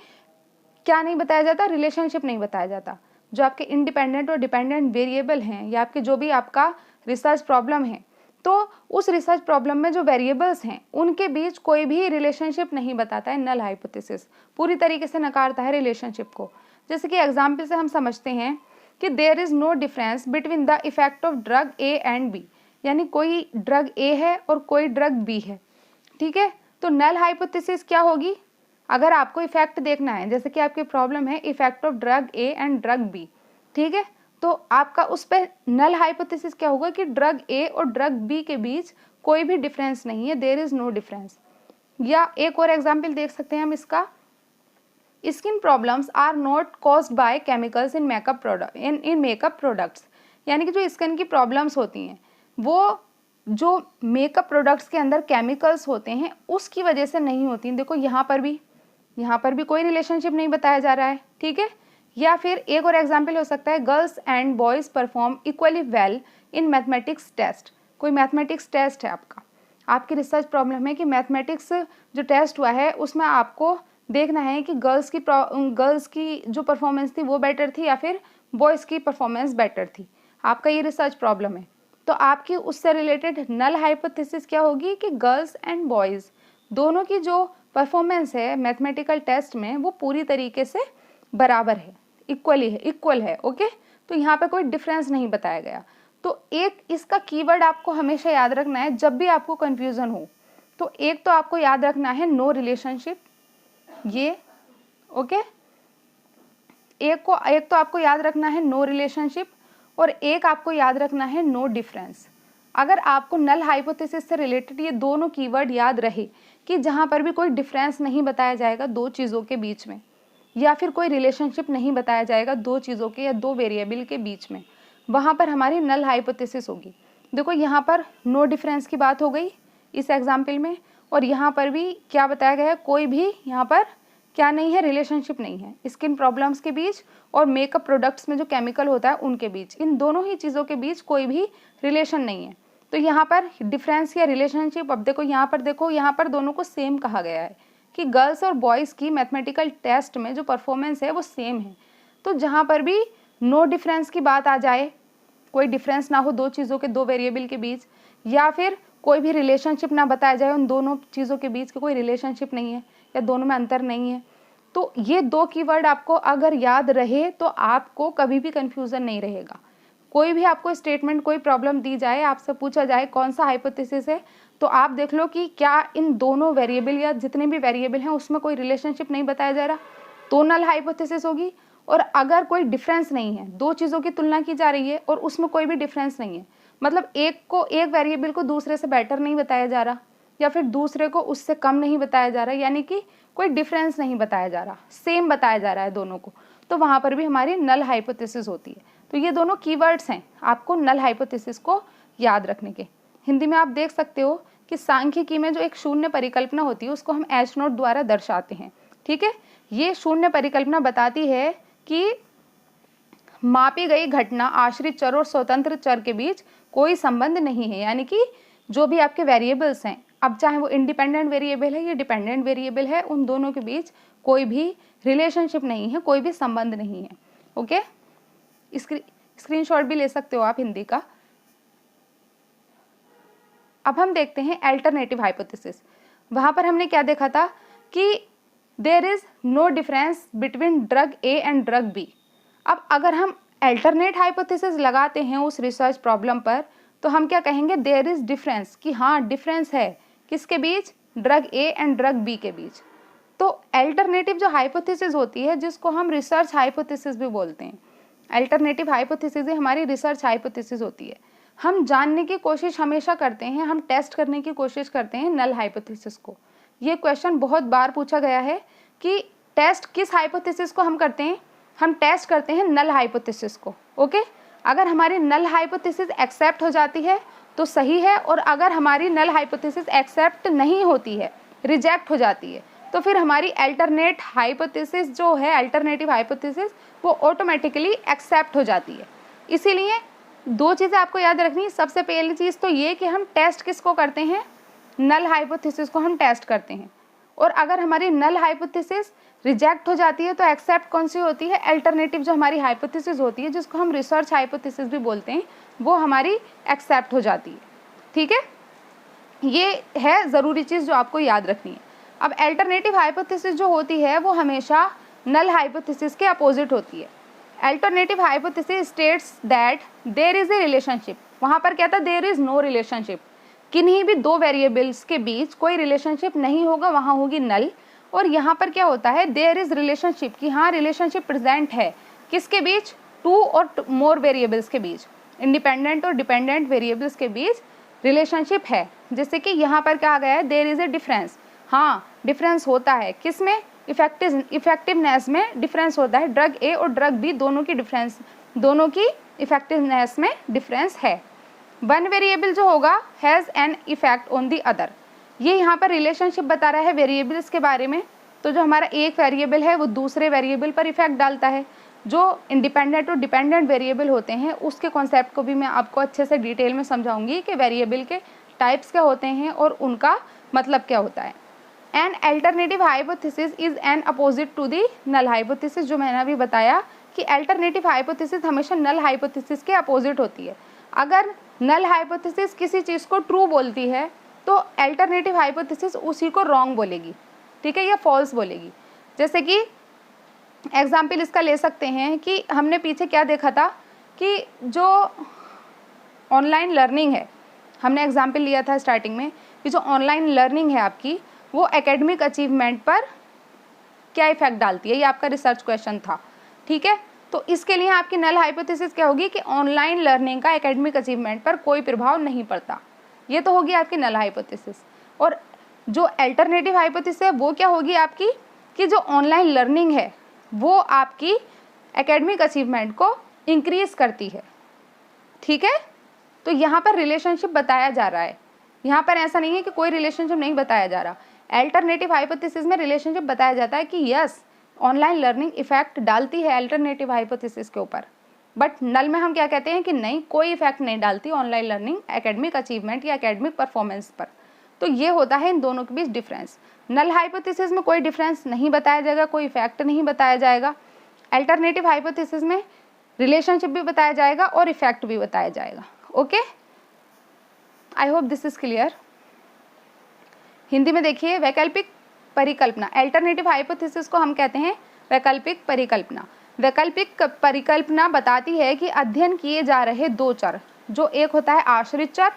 [SPEAKER 1] क्या नहीं बताया जाता, रिलेशनशिप नहीं बताया जाता। जो आपके इंडिपेंडेंट और डिपेंडेंट वेरिएबल हैं या आपके जो भी आपका रिसर्च प्रॉब्लम है, तो उस रिसर्च प्रॉब्लम में जो वेरिएबल्स हैं उनके बीच कोई भी रिलेशनशिप नहीं बताता है नल हाइपोथेसिस, पूरी तरीके से नकारता है रिलेशनशिप को। जैसे कि एग्जाम्पल से हम समझते हैं कि there is no difference between the effect of drug A and B, यानी कोई ड्रग ए है और कोई ड्रग बी है, ठीक है। तो नल हाइपोथेसिस क्या होगी? अगर आपको इफेक्ट देखना है, जैसे कि आपकी प्रॉब्लम है effect of drug A and drug B, ठीक है, तो आपका उस पर नल हाइपोथेसिस क्या होगा कि ड्रग ए और ड्रग बी के बीच कोई भी डिफरेंस नहीं है, देयर इज नो डिफरेंस। या एक और एग्जांपल देख सकते हैं हम इसका, skin problems are not caused by chemicals in makeup product in makeup products, यानी कि जो स्किन की प्रॉब्लम्स होती हैं वो जो मेकअप प्रोडक्ट्स के अंदर केमिकल्स होते हैं उसकी वजह से नहीं होती। देखो यहाँ पर भी कोई रिलेशनशिप नहीं बताया जा रहा है, ठीक है। या फिर एक और एग्जाम्पल हो सकता है, girls and boys perform equally well in mathematics test. कोई मैथमेटिक्स टेस्ट है आपकी रिसर्च प्रॉब्लम है कि मैथमेटिक्स जो टेस्ट हुआ है उसमें आपको देखना है कि गर्ल्स की जो परफॉर्मेंस थी वो बेटर थी या फिर बॉयज़ की परफॉर्मेंस बेटर थी, आपका ये रिसर्च प्रॉब्लम है। तो आपकी उससे रिलेटेड नल हाइपोथेसिस क्या होगी कि गर्ल्स एंड बॉयज़ दोनों की जो परफॉर्मेंस है मैथमेटिकल टेस्ट में वो पूरी तरीके से बराबर है, इक्वल है, ओके। तो यहाँ पे कोई डिफरेंस नहीं बताया गया। तो एक इसका कीवर्ड आपको हमेशा याद रखना है जब भी आपको कंफ्यूजन हो, तो एक तो आपको याद रखना है नो रिलेशनशिप, ये ओके, एक तो आपको याद रखना है नो रिलेशनशिप और एक आपको याद रखना है नो डिफरेंस। अगर आपको नल हाइपोथेसिस से रिलेटेड ये दोनों कीवर्ड याद रहे कि जहाँ पर भी कोई डिफरेंस नहीं बताया जाएगा दो चीज़ों के बीच में, या फिर कोई रिलेशनशिप नहीं बताया जाएगा दो चीज़ों के या दो वेरिएबल के बीच में, वहाँ पर हमारी नल हाइपोथेसिस होगी। देखो यहाँ पर नो डिफरेंस की बात हो गई इस एग्जाम्पल में, और यहाँ पर भी क्या बताया गया है, कोई भी यहाँ पर क्या नहीं है, रिलेशनशिप नहीं है स्किन प्रॉब्लम्स के बीच और मेकअप प्रोडक्ट्स में जो केमिकल होता है उनके बीच, इन दोनों ही चीज़ों के बीच कोई भी रिलेशन नहीं है। तो यहाँ पर डिफरेंस या रिलेशनशिप, अब देखो यहाँ पर दोनों को सेम कहा गया है कि गर्ल्स और बॉयज़ की मैथमेटिकल टेस्ट में जो परफॉर्मेंस है वो सेम है। तो जहाँ पर भी नो डिफरेंस की बात आ जाए, कोई डिफरेंस ना हो दो चीज़ों के, दो वेरिएबल के बीच, या फिर कोई भी रिलेशनशिप ना बताया जाए उन दोनों चीज़ों के बीच कि कोई रिलेशनशिप नहीं है या दोनों में अंतर नहीं है, तो ये दो कीवर्ड आपको अगर याद रहे तो आपको कभी भी कन्फ्यूज़न नहीं रहेगा। कोई भी आपको स्टेटमेंट, कोई प्रॉब्लम दी जाए, आपसे पूछा जाए कौन सा हाइपोथेसिस है, तो आप देख लो कि क्या इन दोनों वेरिएबल या जितने भी वेरिएबल हैं उसमें कोई रिलेशनशिप नहीं बताया जा रहा, तो नल हाइपोथेसिस होगी। और अगर कोई डिफरेंस नहीं है, दो चीज़ों की तुलना की जा रही है और उसमें कोई भी डिफरेंस नहीं है, मतलब एक वेरिएबल को दूसरे से बेटर नहीं बताया जा रहा या फिर दूसरे को उससे कम नहीं बताया जा रहा, यानी कि कोई डिफरेंस नहीं बताया जा रहा, सेम बताया जा रहा है दोनों को, तो वहाँ पर भी हमारी नल हाइपोथेसिस होती है। तो ये दोनों कीवर्ड्स हैं आपको नल हाइपोथेसिस को याद रखने के। हिंदी में आप देख सकते हो कि सांख्यिकी में जो एक शून्य परिकल्पना होती है उसको हम H0 द्वारा दर्शाते हैं, ठीक है। ये शून्य परिकल्पना बताती है कि मापी गई घटना आश्रित चर और स्वतंत्र चर के बीच कोई संबंध नहीं है, यानी कि जो भी आपके वेरिएबल्स हैं, अब चाहे वो इंडिपेंडेंट वेरिएबल है या डिपेंडेंट वेरिएबल है, उन दोनों के बीच कोई भी रिलेशनशिप नहीं है, कोई भी संबंध नहीं है, ओके। स्क्रीनशॉट भी ले सकते हो आप हिंदी का। अब हम देखते हैं अल्टरनेटिव हाइपोथेसिस। वहाँ पर हमने क्या देखा था कि there is no difference between drug A and drug B. अब अगर हम अल्टरनेट हाइपोथेसिस लगाते हैं उस रिसर्च प्रॉब्लम पर, तो हम क्या कहेंगे, देयर इज डिफरेंस, कि हाँ डिफरेंस है किसके बीच, drug A and drug B के बीच। तो अल्टरनेटिव जो हाइपोथेसिस होती है, जिसको हम रिसर्च हाइपोथेसिस भी बोलते हैं, अल्टरनेटिव हाइपोथेसिस ही हमारी रिसर्च हाइपोथेसिस होती है। हम जानने की कोशिश हमेशा करते हैं, हम टेस्ट करने की कोशिश करते हैं नल हाइपोथेसिस को। ये क्वेश्चन बहुत बार पूछा गया है कि टेस्ट किस हाइपोथेसिस को हम करते हैं, हम टेस्ट करते हैं नल हाइपोथेसिस को। ओके, अगर हमारी नल हाइपोथेसिस एक्सेप्ट हो जाती है तो सही है, और अगर हमारी नल हाइपोथेसिस एक्सेप्ट नहीं होती है, रिजेक्ट हो जाती है, तो फिर हमारी अल्टरनेट हाइपोथेसिस जो है, अल्टरनेटिव हाइपोथेसिस, वो ऑटोमेटिकली एक्सेप्ट हो जाती है। इसीलिए दो चीज़ें आपको याद रखनी है। सबसे पहली चीज़ तो ये कि हम टेस्ट किसको करते हैं, नल हाइपोथेसिस को हम टेस्ट करते हैं। और अगर हमारी नल हाइपोथेसिस रिजेक्ट हो जाती है तो एक्सेप्ट कौन सी होती है, अल्टरनेटिव जो हमारी हाइपोथेसिस होती है, जिसको हम रिसर्च हाइपोथेसिस भी बोलते हैं, वो हमारी एक्सेप्ट हो जाती है। ठीक है, ये है ज़रूरी चीज़ जो आपको याद रखनी है। अब अल्टरनेटिव हाइपोथेसिस जो होती है वो हमेशा नल हाइपोथेसिस के अपोजिट होती है। Alternative hypothesis states that there is a relationship, वहाँ पर क्या था, देयर इज नो रिलेशनशिप, किन्हीं भी दो वेरिएबल्स के बीच कोई रिलेशनशिप नहीं होगा, वहाँ होगी नल। और यहाँ पर क्या होता है, देयर इज रिलेशनशिप, कि हाँ रिलेशनशिप प्रेजेंट है, किसके बीच, टू और मोर वेरिएबल्स के बीच, इंडिपेंडेंट और डिपेंडेंट वेरिएबल्स के बीच रिलेशनशिप है। जैसे कि यहाँ पर क्या आ गया है, देयर इज ए डिफरेंस, हाँ डिफरेंस होता है, किस में, इफेक्टिवनेस में डिफरेंस होता है, ड्रग ए और ड्रग बी दोनों की डिफरेंस, दोनों की इफेक्टिवनेस में डिफरेंस है। वन वेरिएबल जो होगा has an effect on the other, ये यहाँ पर रिलेशनशिप बता रहा है वेरिएबल्स के बारे में। तो जो हमारा एक वेरिएबल है वो दूसरे वेरिएबल पर इफेक्ट डालता है। जो इंडिपेंडेंट और डिपेंडेंट वेरिएबल होते हैं उसके कॉन्सेप्ट को भी मैं आपको अच्छे से डिटेल में समझाऊंगी कि वेरिएबल के टाइप्स क्या होते हैं और उनका मतलब क्या होता है। An alternative hypothesis is an opposite to the null hypothesis, जो मैंने अभी बताया कि अल्टरनेटिव हाइपोथेसिस हमेशा नल हाइपोथेसिस के अपोजिट होती है। अगर नल हाइपोथेसिस किसी चीज़ को ट्रू बोलती है तो अल्टरनेटिव हाइपोथेसिस उसी को रॉन्ग बोलेगी, ठीक है, या फॉल्स बोलेगी। जैसे कि एग्जाम्पल इसका ले सकते हैं कि हमने पीछे क्या देखा था कि जो ऑनलाइन लर्निंग है, हमने एग्जाम्पल लिया था स्टार्टिंग में कि जो ऑनलाइन लर्निंग है आपकी, वो एकेडमिक अचीवमेंट पर क्या इफेक्ट डालती है, ये आपका रिसर्च क्वेश्चन था। ठीक है, तो इसके लिए आपकी नल हाइपोथेसिस क्या होगी कि ऑनलाइन लर्निंग का एकेडमिक अचीवमेंट पर कोई प्रभाव नहीं पड़ता, ये तो होगी आपकी नल हाइपोथेसिस। और जो अल्टरनेटिव हाइपोथेसिस है वो क्या होगी आपकी, कि जो ऑनलाइन लर्निंग है वो आपकी एकेडमिक अचीवमेंट को इंक्रीज करती है। ठीक है, तो यहाँ पर रिलेशनशिप बताया जा रहा है, यहाँ पर ऐसा नहीं है कि कोई रिलेशनशिप नहीं बताया जा रहा। अल्टरनेटिव हाइपोथेसिस में रिलेशनशिप बताया जाता है कि यस ऑनलाइन लर्निंग इफेक्ट डालती है अल्टरनेटिव हाइपोथेसिस के ऊपर, बट नल में हम क्या कहते हैं कि नहीं, कोई इफेक्ट नहीं डालती ऑनलाइन लर्निंग एकेडमिक अचीवमेंट या एकेडमिक परफॉर्मेंस पर। तो ये होता है इन दोनों के बीच डिफरेंस। नल हाइपोथेसिस में कोई डिफरेंस नहीं बताया जाएगा, कोई इफेक्ट नहीं बताया जाएगा। अल्टरनेटिव हाइपोथेसिस में रिलेशनशिप भी बताया जाएगा और इफेक्ट भी बताया जाएगा। Okay, I hope this is clear. Hindi में देखिए, वैकल्पिक परिकल्पना, अल्टरनेटिव हाइपोथेसिस को हम कहते हैं वैकल्पिक परिकल्पना। वैकल्पिक परिकल्पना बताती है कि अध्ययन किए जा रहे दो चर, जो एक होता है आश्रित चर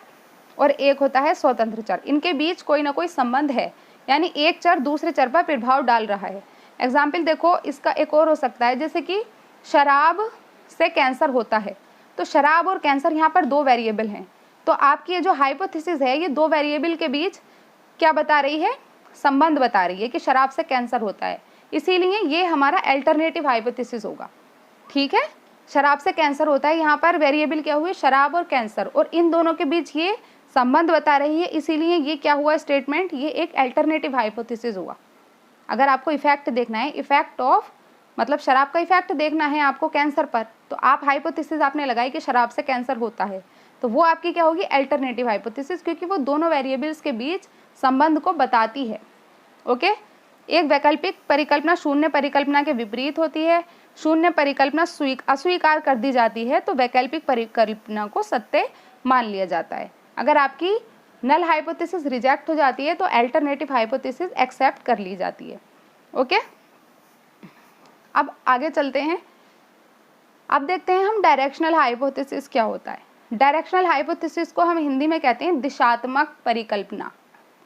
[SPEAKER 1] और एक होता है स्वतंत्र चर, इनके बीच कोई ना कोई संबंध है, यानी एक चर दूसरे चर पर प्रभाव डाल रहा है। एग्जाम्पल देखो, इसका एक और हो सकता है, जैसे कि शराब से कैंसर होता है, तो शराब और कैंसर यहाँ पर दो वेरिएबल हैं, तो आपकी ये जो हाइपोथेसिस है ये दो वेरिएबल के बीच क्या बता रही है, संबंध बता रही है कि शराब से कैंसर होता है, इसीलिए ये हमारा अल्टरनेटिव हाइपोथेसिस होगा। ठीक है, शराब से कैंसर होता है, यहाँ पर वेरिएबल क्या हुए, शराब और कैंसर, और इन दोनों के बीच ये संबंध बता रही है, इसीलिए ये क्या हुआ स्टेटमेंट, ये एक अल्टरनेटिव हाइपोथेसिस हुआ। अगर आपको इफेक्ट देखना है, इफेक्ट ऑफ मतलब शराब का इफेक्ट देखना है आपको कैंसर पर, तो आप हाइपोथेसिस आपने लगाई कि शराब से कैंसर होता है, तो वो आपकी क्या होगी, अल्टरनेटिव हाइपोथेसिस, क्योंकि वो दोनों वेरिएबल्स के बीच संबंध को बताती है। ओके, एक वैकल्पिक परिकल्पना शून्य परिकल्पना के विपरीत होती है। शून्य परिकल्पना अस्वीकार कर दी जाती है तो वैकल्पिक परिकल्पना को सत्य मान लिया जाता है। अगर आपकी नल हाइपोथेसिस रिजेक्ट हो जाती है तो अल्टरनेटिव हाइपोथेसिस एक्सेप्ट कर ली जाती है। ओके, अब आगे चलते हैं। अब देखते हैं हम डायरेक्शनल हाइपोथेसिस क्या होता है। डायरेक्शनल हाइपोथेसिस को हम हिंदी में कहते हैं दिशात्मक परिकल्पना,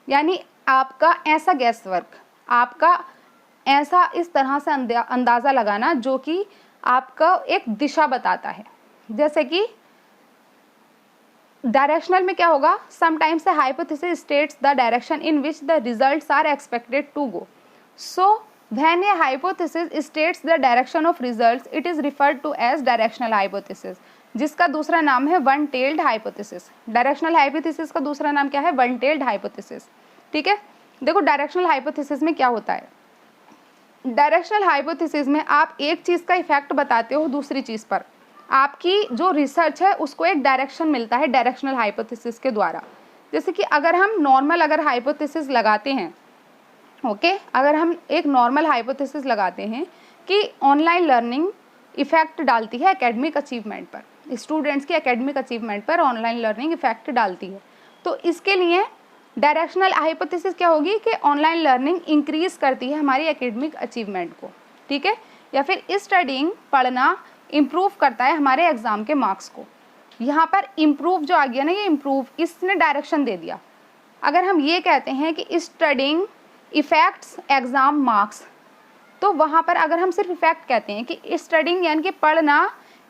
[SPEAKER 1] यानी आपका ऐसा गैस वर्क, आपका ऐसा इस तरह से अंदाज़ा लगाना जो कि आपका एक दिशा बताता है। जैसे कि डायरेक्शनल में क्या होगा, sometimes the hypothesis states the direction in which the results are expected to go. So when a hypothesis states the direction of results it is referred to as directional hypothesis, जिसका दूसरा नाम है one tailed hypothesis. Directional hypothesis का दूसरा नाम क्या है, one tailed hypothesis. ठीक है, देखो डायरेक्शनल हाइपोथेसिस में क्या होता है, डायरेक्शनल हाइपोथेसिस में आप एक चीज़ का इफेक्ट बताते हो दूसरी चीज़ पर, आपकी जो रिसर्च है उसको एक डायरेक्शन मिलता है डायरेक्शनल हाइपोथेसिस के द्वारा। जैसे कि अगर हम नॉर्मल अगर हाइपोथेसिस लगाते हैं, ओके, अगर हम एक नॉर्मल हाइपोथेसिस लगाते हैं कि ऑनलाइन लर्निंग इफेक्ट डालती है एकेडमिक अचीवमेंट पर, स्टूडेंट्स की एकेडमिक अचीवमेंट पर ऑनलाइन लर्निंग इफेक्ट डालती है, तो इसके लिए डायरेक्शनल हाइपोथेसिस क्या होगी कि ऑनलाइन लर्निंग इंक्रीज करती है हमारी एकेडमिक अचीवमेंट को। ठीक है, या फिर स्टडिंग पढ़ना इम्प्रूव करता है हमारे एग्ज़ाम के मार्क्स को। यहाँ पर इम्प्रूव जो आ गया ना, ये इम्प्रूव इसने डायरेक्शन दे दिया। अगर हम ये कहते हैं कि स्टडिंग इफेक्ट्स एग्ज़ाम मार्क्स, तो वहाँ पर अगर हम सिर्फ इफेक्ट कहते हैं कि स्टडिंग यानी कि पढ़ना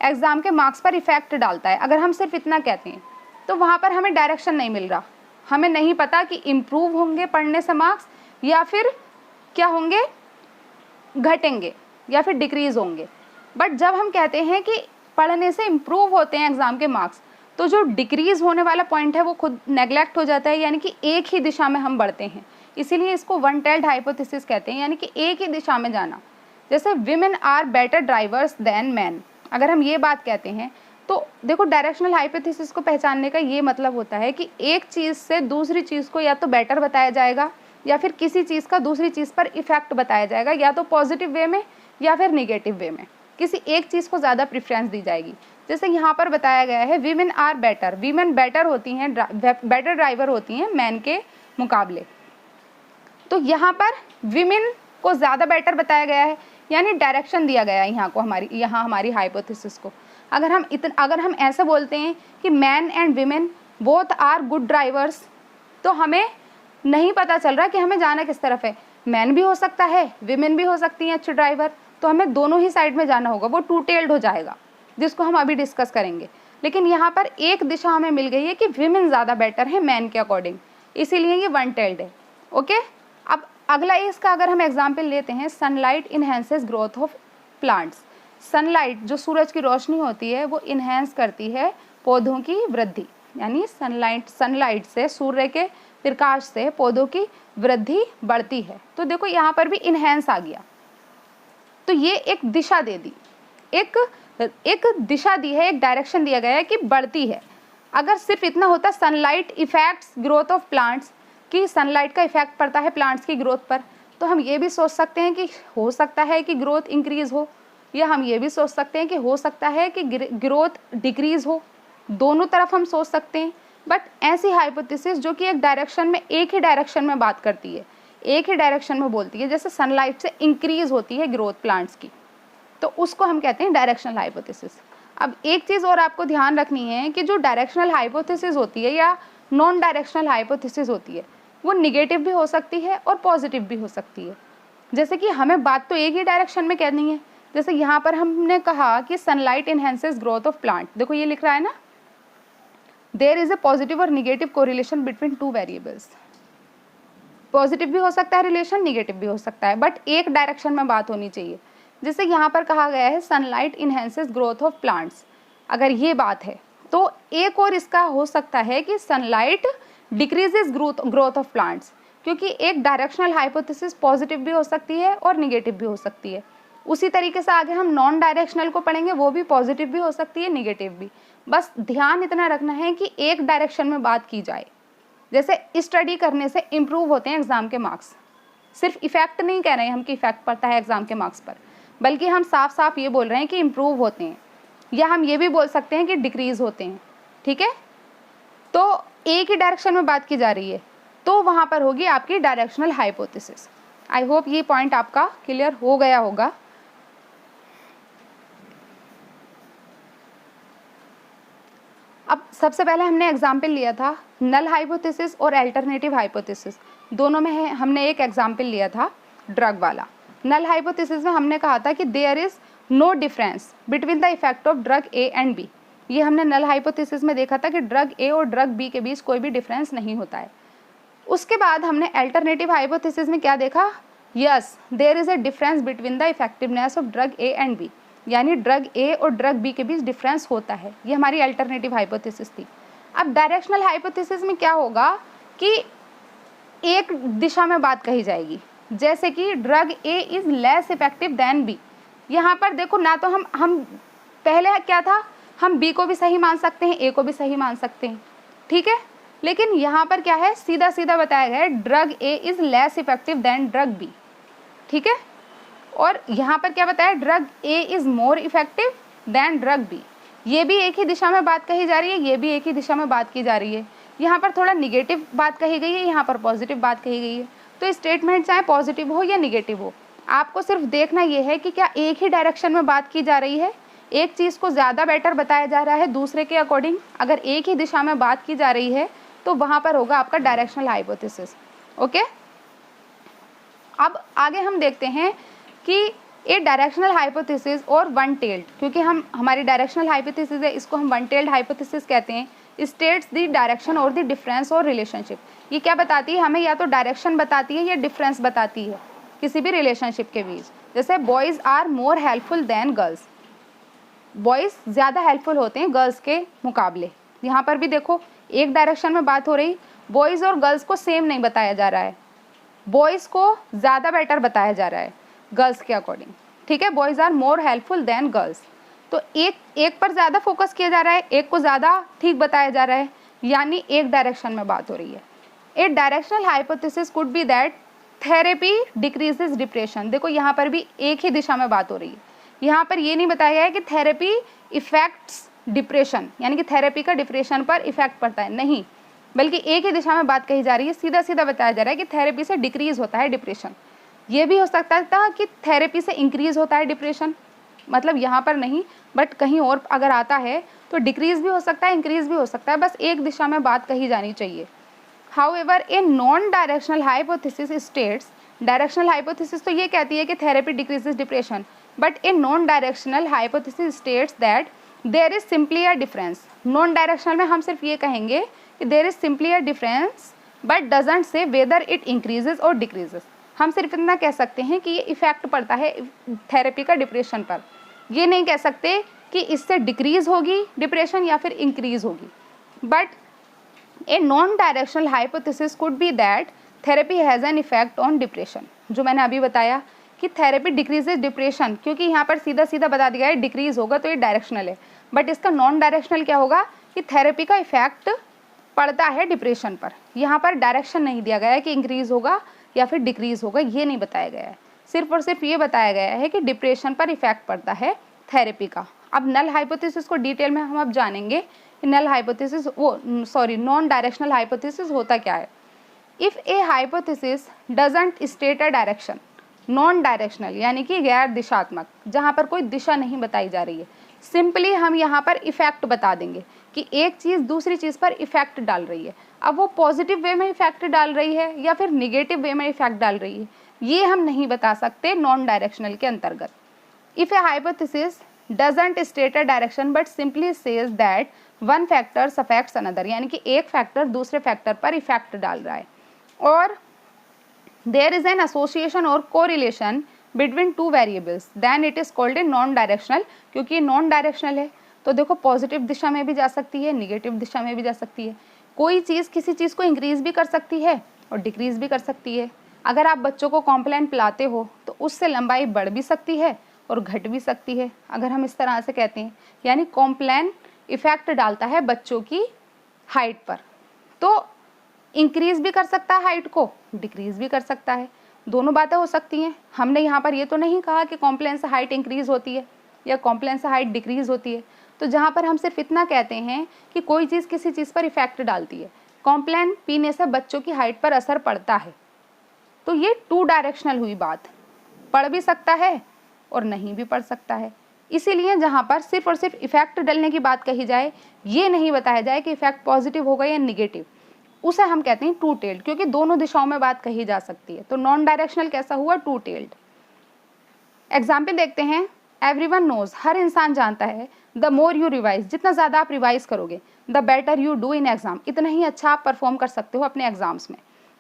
[SPEAKER 1] एग्ज़ाम के मार्क्स पर इफेक्ट डालता है, अगर हम सिर्फ इतना कहते हैं तो वहाँ पर हमें डायरेक्शन नहीं मिल रहा। हमें नहीं पता कि इम्प्रूव होंगे पढ़ने से मार्क्स या फिर क्या होंगे, घटेंगे या फिर डिक्रीज़ होंगे। बट जब हम कहते हैं कि पढ़ने से इम्प्रूव होते हैं एग्ज़ाम के मार्क्स, तो जो डिक्रीज़ होने वाला पॉइंट है वो खुद नेगलेक्ट हो जाता है, यानी कि एक ही दिशा में हम बढ़ते हैं। इसीलिए इसको वन टेल्ड हाइपोथेसिस कहते हैं, यानी कि एक ही दिशा में जाना। जैसे women are better drivers than man, अगर हम ये बात कहते हैं तो देखो डायरेक्शनल हाइपोथेसिस को पहचानने का ये मतलब होता है कि एक चीज़ से दूसरी चीज़ को या तो बेटर बताया जाएगा या फिर किसी चीज़ का दूसरी चीज़ पर इफेक्ट बताया जाएगा, या तो पॉजिटिव वे में या फिर निगेटिव वे में, किसी एक चीज़ को ज़्यादा प्रेफरेंस दी जाएगी। जैसे यहाँ पर बताया गया है women are better, women better होती हैं, बेटर ड्राइवर होती हैं मैन के मुकाबले। तो यहाँ पर वीमेन को ज़्यादा बेटर बताया गया है, यानी डायरेक्शन दिया गया है यहाँ को, हमारी हाइपोथेसिस को। अगर हम ऐसे बोलते हैं कि man and women both are good drivers, तो हमें नहीं पता चल रहा कि हमें जाना किस तरफ है। मैन भी हो सकता है, वीमेन भी हो सकती हैं अच्छे ड्राइवर, तो हमें दोनों ही साइड में जाना होगा, वो टू टेल्ड हो जाएगा, जिसको हम अभी डिस्कस करेंगे। लेकिन यहाँ पर एक दिशा हमें मिल गई है कि वीमेन ज़्यादा बेटर है मैन के अकॉर्डिंग, इसीलिए ये वन टेल्ड है। ओके, अब अगला इसका अगर हम एग्जाम्पल लेते हैं, sunlight enhances growth of plants. Sunlight जो सूरज की रोशनी होती है वो इन्हेंस करती है पौधों की वृद्धि, यानी सनलाइट से, सूर्य के प्रकाश से पौधों की वृद्धि बढ़ती है। तो देखो यहाँ पर भी इन्हेंस आ गया, तो ये एक दिशा दे दी, एक दिशा दी है, एक डायरेक्शन दिया गया है कि बढ़ती है। अगर सिर्फ इतना होता sunlight effects growth of plants, कि सनलाइट का इफेक्ट पड़ता है प्लांट्स की ग्रोथ पर, तो हम ये भी सोच सकते हैं कि हो सकता है कि ग्रोथ इंक्रीज हो, या हम ये भी सोच सकते हैं कि हो सकता है कि ग्रोथ डिक्रीज हो। दोनों तरफ हम सोच सकते हैं। बट ऐसी हाइपोथेसिस जो कि एक डायरेक्शन में, एक ही डायरेक्शन में बात करती है, एक ही डायरेक्शन में बोलती है, जैसे सनलाइट से इंक्रीज होती है ग्रोथ प्लांट्स की, तो उसको हम कहते हैं डायरेक्शनल हाइपोथेसिस। अब एक चीज़ और आपको ध्यान रखनी है कि जो डायरेक्शनल हाइपोथेसिस होती है या नॉन डायरेक्शनल हाइपोथेसिस होती है, वो निगेटिव भी हो सकती है और पॉजिटिव भी हो सकती है। जैसे कि हमें बात तो एक ही डायरेक्शन में कहनी है। जैसे यहाँ पर हमने कहा कि sunlight enhances growth of plant, देखो ये लिख रहा है ना, देयर इज ए पॉजिटिव और negative correlation between two variables. Positive भी हो सकता है रिलेशन, निगेटिव भी हो सकता है, बट एक डायरेक्शन में बात होनी चाहिए। जैसे यहाँ पर कहा गया है sunlight enhances growth of plants, अगर ये बात है तो एक और इसका हो सकता है कि sunlight decreases growth of plants, क्योंकि एक डायरेक्शनल हाइपोथेसिस पॉजिटिव भी हो सकती है और निगेटिव भी हो सकती है। उसी तरीके से आगे हम नॉन डायरेक्शनल को पढ़ेंगे, वो भी पॉजिटिव भी हो सकती है, निगेटिव भी। बस ध्यान इतना रखना है कि एक डायरेक्शन में बात की जाए। जैसे स्टडी करने से इम्प्रूव होते हैं एग्जाम के मार्क्स, सिर्फ इफेक्ट नहीं कह रहे हैं हम कि इफेक्ट पड़ता है एग्जाम के मार्क्स पर, बल्कि हम साफ साफ ये बोल रहे हैं कि इम्प्रूव होते हैं, या हम ये भी बोल सकते हैं कि डिक्रीज होते हैं। ठीक है, तो एक ही डायरेक्शन में बात की जा रही है, तो वहाँ पर होगी आपकी डायरेक्शनल हाइपोथेसिस। आई होप ये पॉइंट आपका क्लियर हो गया होगा। अब सबसे पहले हमने एग्जाम्पल लिया था नल हाइपोथेसिस और अल्टरनेटिव हाइपोथेसिस, दोनों में हमने एक एग्जाम्पल लिया था ड्रग वाला। नल हाइपोथेसिस में हमने कहा था कि there is no difference between the effect of drug A and B. ये हमने नल हाइपोथेसिस में देखा था कि ड्रग ए और ड्रग बी के बीच कोई भी डिफरेंस नहीं होता है। उसके बाद हमने अल्टरनेटिव हाइपोथेसिस में क्या देखा, yes there is a difference between the effectiveness of drug A and B, यानी ड्रग ए और ड्रग बी के बीच डिफरेंस होता है। ये हमारी अल्टरनेटिव हाइपोथेसिस थी। अब डायरेक्शनल हाइपोथेसिस में क्या होगा कि एक दिशा में बात कही जाएगी, जैसे कि drug A is less effective than B. यहाँ पर देखो ना तो हम पहले क्या था, हम बी को भी सही मान सकते हैं, ए को भी सही मान सकते हैं, ठीक है। लेकिन यहाँ पर क्या है, सीधा सीधा बताया गया है drug A is less effective than drug B, ठीक है। और यहाँ पर क्या बताया, drug A is more effective than drug B. ये भी एक ही दिशा में बात कही जा रही है, ये भी एक ही दिशा में बात की जा रही है। यहाँ पर थोड़ा निगेटिव बात कही गई है, यहाँ पर पॉजिटिव बात कही गई है। तो स्टेटमेंट चाहे पॉजिटिव हो या निगेटिव हो, आपको सिर्फ देखना ये है कि क्या एक ही डायरेक्शन में बात की जा रही है, एक चीज़ को ज़्यादा बेटर बताया जा रहा है दूसरे के अकॉर्डिंग। अगर एक ही दिशा में बात की जा रही है तो वहाँ पर होगा आपका डायरेक्शनल हाइपोथेसिस, ओके। अब आगे हम देखते हैं कि ए डायरेक्शनल हाइपोथेसिस और वन टेल्ड, क्योंकि हमारी डायरेक्शनल हाइपोथेसिस है, इसको हम वन टेल्ड हाइपोथेसिस कहते हैं। स्टेट्स द डायरेक्शन और द डिफरेंस और रिलेशनशिप। ये क्या बताती है हमें, या तो डायरेक्शन बताती है या डिफरेंस बताती है किसी भी रिलेशनशिप के बीच। जैसे boys are more helpful than girls, boys ज़्यादा हेल्पफुल होते हैं गर्ल्स के मुकाबले। यहाँ पर भी देखो एक डायरेक्शन में बात हो रही, बॉयज़ और गर्ल्स को सेम नहीं बताया जा रहा है, बॉयज़ को ज़्यादा बेटर बताया जा रहा है गर्ल्स के अकॉर्डिंग, ठीक है। Boys are more helpful than girls, तो एक पर ज़्यादा फोकस किया जा रहा है, एक को ज़्यादा ठीक बताया जा रहा है, यानी एक डायरेक्शन में बात हो रही है। A directional hypothesis could be that therapy decreases depression. देखो यहाँ पर भी एक ही दिशा में बात हो रही है, यहाँ पर ये नहीं बताया गया है कि थेरेपी इफेक्ट्स डिप्रेशन, यानी कि थेरेपी का डिप्रेशन पर इफेक्ट पड़ता है, नहीं, बल्कि एक ही दिशा में बात कही जा रही है। सीधा सीधा बताया जा रहा है कि थेरेपी से डिक्रीज होता है डिप्रेशन। ये भी हो सकता था कि थेरेपी से इंक्रीज होता है डिप्रेशन, मतलब यहाँ पर नहीं, बट कहीं और अगर आता है तो डिक्रीज भी हो सकता है, इंक्रीज भी हो सकता है, बस एक दिशा में बात कही जानी चाहिए। However a non directional hypothesis states, directional hypothesis तो ये कहती है कि therapy decreases depression, but a non directional hypothesis states that there is simply a difference. Non directional में हम सिर्फ ये कहेंगे कि there is simply a difference but doesn't say whether it increases और डिक्रीजेस। हम सिर्फ इतना कह सकते हैं कि ये इफेक्ट पड़ता है थेरेपी का डिप्रेशन पर, ये नहीं कह सकते कि इससे डिक्रीज होगी डिप्रेशन या फिर इंक्रीज होगी। But a non directional hypothesis could be that therapy has an effect on depression, जो मैंने अभी बताया कि थेरेपी डिक्रीजेज डिप्रेशन, क्योंकि यहाँ पर सीधा सीधा बता दिया है डिक्रीज होगा तो ये डायरेक्शनल है। बट इसका नॉन डायरेक्शनल क्या होगा कि थेरेपी का इफेक्ट पड़ता है डिप्रेशन पर। यहाँ पर डायरेक्शन नहीं दिया गया है कि इंक्रीज होगा या फिर डिक्रीज होगा, ये नहीं बताया गया है, सिर्फ और सिर्फ ये बताया गया है कि डिप्रेशन पर इफेक्ट पड़ता है थेरेपी का। अब नल हाइपोथेसिस को डिटेल में हम अब जानेंगे कि null hypothesis non directional hypothesis होता क्या है। If a hypothesis doesn't state a direction, non directional यानी कि गैर दिशात्मक, जहाँ पर कोई दिशा नहीं बताई जा रही है, सिंपली हम यहाँ पर इफेक्ट बता देंगे कि एक चीज़ दूसरी चीज़ पर इफेक्ट डाल रही है। अब वो पॉजिटिव वे में इफेक्ट डाल रही है या फिर निगेटिव वे में इफेक्ट डाल रही है, ये हम नहीं बता सकते नॉन डायरेक्शनल के अंतर्गत। If a hypothesis doesn't state a direction but simply says that one factors affects another, यानी कि एक फैक्टर दूसरे फैक्टर पर इफेक्ट डाल रहा है, और देयर इज एन एसोसिएशन और correlation between two variables, then it is called a non directional. क्योंकि ये नॉन डायरेक्शनल है तो देखो पॉजिटिव दिशा में भी जा सकती है, निगेटिव दिशा में भी जा सकती है। कोई चीज़ किसी चीज़ को इंक्रीज भी कर सकती है और डिक्रीज भी कर सकती है। अगर आप बच्चों को कॉम्प्लेन पिलाते हो तो उससे लंबाई बढ़ भी सकती है और घट भी सकती है, अगर हम इस तरह से कहते हैं, यानी कॉम्प्लेन इफेक्ट डालता है बच्चों की हाइट पर, तो इंक्रीज भी कर सकता है हाइट को, डिक्रीज भी कर सकता है, दोनों बातें हो सकती हैं। हमने यहाँ पर ये तो नहीं कहा कि कॉम्प्लेन से हाइट इंक्रीज होती है या कॉम्प्लेन से हाइट डिक्रीज होती है, तो जहाँ पर हम सिर्फ इतना कहते हैं कि कोई चीज़ किसी चीज़ पर इफेक्ट डालती है, कॉम्प्लेन पीने से बच्चों की हाइट पर असर पड़ता है, तो ये टू डायरेक्शनल हुई बात, पढ़ भी सकता है और नहीं भी पढ़ सकता है। इसीलिए जहाँ पर सिर्फ और सिर्फ इफेक्ट डलने की बात कही जाए, ये नहीं बताया जाए कि इफेक्ट पॉजिटिव होगा या निगेटिव, उसे हम कहते हैं टू टेल्ड, क्योंकि दोनों दिशाओं में बात कही जा सकती है। तो नॉन डायरेक्शनल कैसा हुआ? To tailed. एग्जाम्पल देखते हैं। एवरीवन नोज, हर इंसान जानता है, द मोर यू रिवाइज, जितना ज़्यादा आप रिवाइज करोगे, the better you do in exam, इतना ही अच्छा आप परफॉर्म कर सकते हो अपने एग्जाम्स में।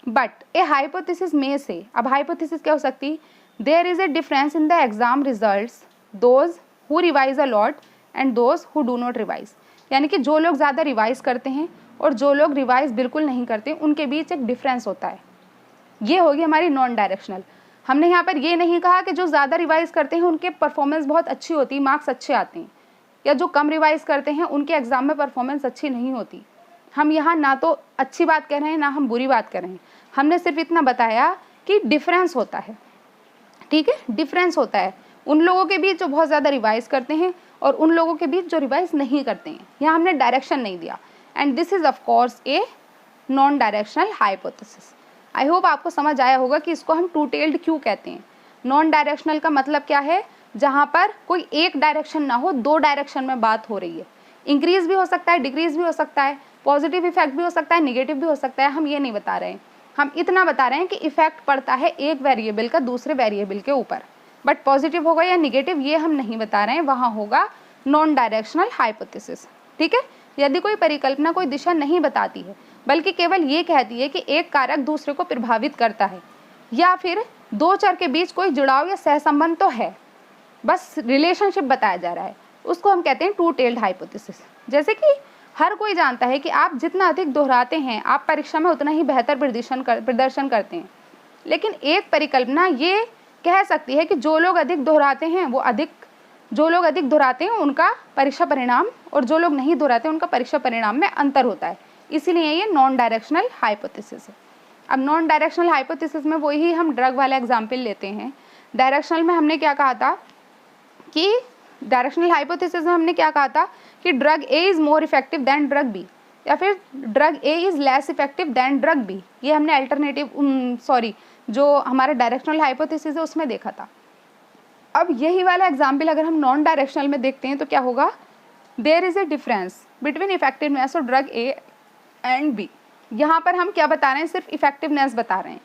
[SPEAKER 1] बट ए हाइपोथेसिस में से, अब हाइपोथेसिस क्या हो सकती? There is a difference in the exam results, those who revise a lot and those who do not revise, यानी कि जो लोग ज़्यादा रिवाइज करते हैं और जो लोग रिवाइज बिल्कुल नहीं करते, उनके बीच एक डिफरेंस होता है। ये होगी हमारी नॉन डायरेक्शनल। हमने यहाँ पर ये नहीं कहा कि जो ज़्यादा रिवाइज करते हैं उनके परफॉर्मेंस बहुत अच्छी होती, मार्क्स अच्छे आते हैं, या जो कम रिवाइज करते हैं उनके एग्जाम में परफॉर्मेंस अच्छी नहीं होती। हम यहाँ ना तो अच्छी बात कह रहे हैं ना हम बुरी बात कर रहे हैं, हमने सिर्फ इतना बताया कि डिफरेंस होता है। ठीक है, डिफरेंस होता है उन लोगों के बीच जो बहुत ज़्यादा रिवाइज करते हैं और उन लोगों के बीच जो रिवाइज नहीं करते हैं। यहाँ हमने डायरेक्शन नहीं दिया, and this is of course A non directional hypothesis. I hope आपको समझ आया होगा कि इसको हम टू टेल्ड क्यों कहते हैं। नॉन डायरेक्शनल का मतलब क्या है? जहाँ पर कोई एक डायरेक्शन ना हो, दो डायरेक्शन में बात हो रही है। इंक्रीज भी हो सकता है, डिक्रीज भी हो सकता है, पॉजिटिव इफेक्ट भी हो सकता है, निगेटिव भी हो सकता है। हम ये नहीं बता रहे हैं, हम इतना बता रहे हैं कि इफेक्ट पड़ता है एक वेरिएबल का दूसरे वेरिएबल के ऊपर, बट पॉजिटिव होगा या निगेटिव ये हम नहीं बता रहे हैं, वहाँ होगा नॉन डायरेक्शनल हाइपोथेसिस। ठीक है, यदि कोई परिकल्पना कोई दिशा नहीं बताती है, बल्कि केवल ये कहती है कि एक कारक दूसरे को प्रभावित करता है, या फिर दो चर के बीच कोई जुड़ाव या सहसंबंध तो है, बस रिलेशनशिप बताया जा रहा है, उसको हम कहते हैं टू टेल्ड हाइपोथेसिस। जैसे कि हर कोई जानता है कि आप जितना अधिक दोहराते हैं, आप परीक्षा में उतना ही बेहतर प्रदर्शन करते हैं। लेकिन एक परिकल्पना ये कह सकती है कि जो लोग अधिक दोहराते हैं उनका परीक्षा परिणाम, और जो लोग नहीं दोहराते उनका परीक्षा परिणाम में अंतर होता है। इसीलिए ये नॉन डायरेक्शनल हाइपोथेसिस है। अब नॉन डायरेक्शनल हाइपोथेसिस में वही हम ड्रग वाला एग्जाम्पल लेते हैं। डायरेक्शनल में हमने क्या कहा था कि डायरेक्शनल हाइपोथेसिस में हमने क्या कहा था कि drug A is more effective than drug B, या फिर drug A is less effective than drug B. ये हमने अल्टरनेटिव जो हमारा डायरेक्शनल हाइपोथेसिस है उसमें देखा था। अब यही वाला एग्जाम्पल अगर हम नॉन डायरेक्शनल में देखते हैं तो क्या होगा? There is a difference between effectiveness of drug A and B. यहाँ पर हम क्या बता रहे हैं? सिर्फ इफेक्टिवनेस बता रहे हैं।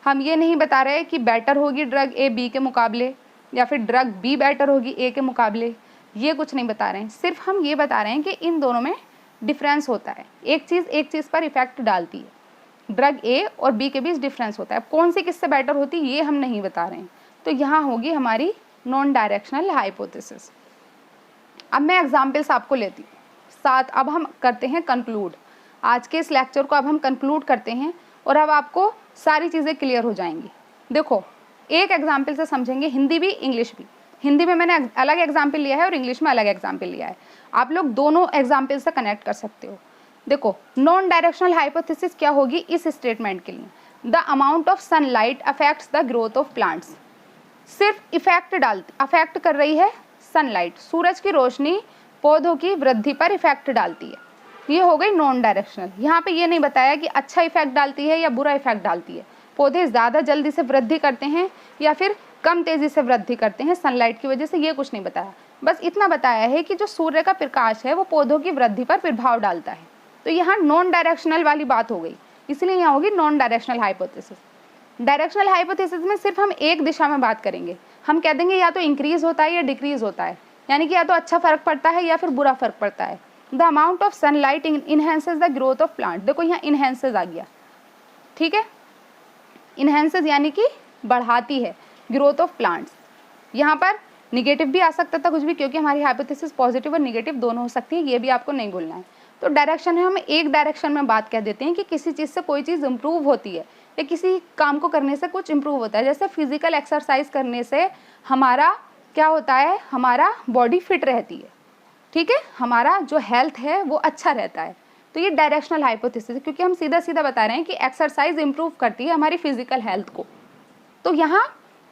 [SPEAKER 1] हम ये नहीं बता रहे कि बेटर होगी ड्रग ए बी के मुकाबले, या फिर ड्रग बी बेटर होगी ए के मुकाबले, ये कुछ नहीं बता रहे हैं। सिर्फ हम ये बता रहे हैं कि इन दोनों में डिफरेंस होता है, एक चीज़ पर इफेक्ट डालती है। ड्रग ए और बी के बीच डिफरेंस होता है। अब कौन सी किससे बेटर होती है ये हम नहीं बता रहे हैं। तो यहाँ होगी हमारी नॉन डायरेक्शनल हाइपोथेसिस। अब मैं एग्जाम्पल्स आपको लेती हूँ साथ। अब हम करते हैं कंक्लूड। आज के इस लेक्चर को अब हम कंक्लूड करते हैं और अब आपको सारी चीज़ें क्लियर हो जाएंगी। देखो, एक एग्जाम्पल से समझेंगे, हिंदी भी इंग्लिश भी। हिंदी में मैंने अलग एग्जाम्पल लिया है और इंग्लिश में अलग एग्जाम्पल लिया है। आप लोग दोनों एग्जाम्पल से कनेक्ट कर सकते हो। देखो, नॉन डायरेक्शनल हाइपोथेसिस क्या होगी इस स्टेटमेंट के लिए? The amount of sunlight affects the growth of plants. सिर्फ अफेक्ट कर रही है सनलाइट, सूरज की रोशनी पौधों की वृद्धि पर इफेक्ट डालती है। ये हो गई नॉन डायरेक्शनल। यहाँ पे ये नहीं बताया कि अच्छा इफेक्ट डालती है या बुरा इफेक्ट डालती है, पौधे ज़्यादा जल्दी से वृद्धि करते हैं या फिर कम तेज़ी से वृद्धि करते हैं सनलाइट की वजह से, ये कुछ नहीं बताया। बस इतना बताया है कि जो सूर्य का प्रकाश है वो पौधों की वृद्धि पर प्रभाव डालता है। तो यहाँ नॉन डायरेक्शनल वाली बात हो गई, इसलिए यहाँ होगी non directional hypothesis. Directional hypothesis में सिर्फ हम एक दिशा में बात करेंगे। हम कह देंगे या तो इंक्रीज होता है या डिक्रीज होता है, यानी कि या तो अच्छा फर्क पड़ता है या फिर बुरा फर्क पड़ता है। The amount of sunlight enhances the growth of plant. देखो यहाँ इनहेंसेस आ गया, ठीक है। इनहेंसेस यानी कि बढ़ाती है ग्रोथ ऑफ प्लांट्स। यहाँ पर निगेटिव भी आ सकता था कुछ भी, क्योंकि हमारी हाइपोथेसिस पॉजिटिव और निगेटिव दोनों हो सकती है, ये भी आपको नहीं भूलना है। तो डायरेक्शन है, हम एक डायरेक्शन में बात कह देते हैं कि किसी चीज़ से कोई चीज़ इंप्रूव होती है या किसी काम को करने से कुछ इंप्रूव होता है। जैसे फिजिकल एक्सरसाइज करने से हमारा क्या होता है, हमारा बॉडी फिट रहती है, ठीक है, हमारा जो हेल्थ है वो अच्छा रहता है। तो ये डायरेक्शनल हाइपोथेसिस है, क्योंकि हम सीधा सीधा बता रहे हैं कि एक्सरसाइज इंप्रूव करती है हमारी फिजिकल हेल्थ को। तो यहाँ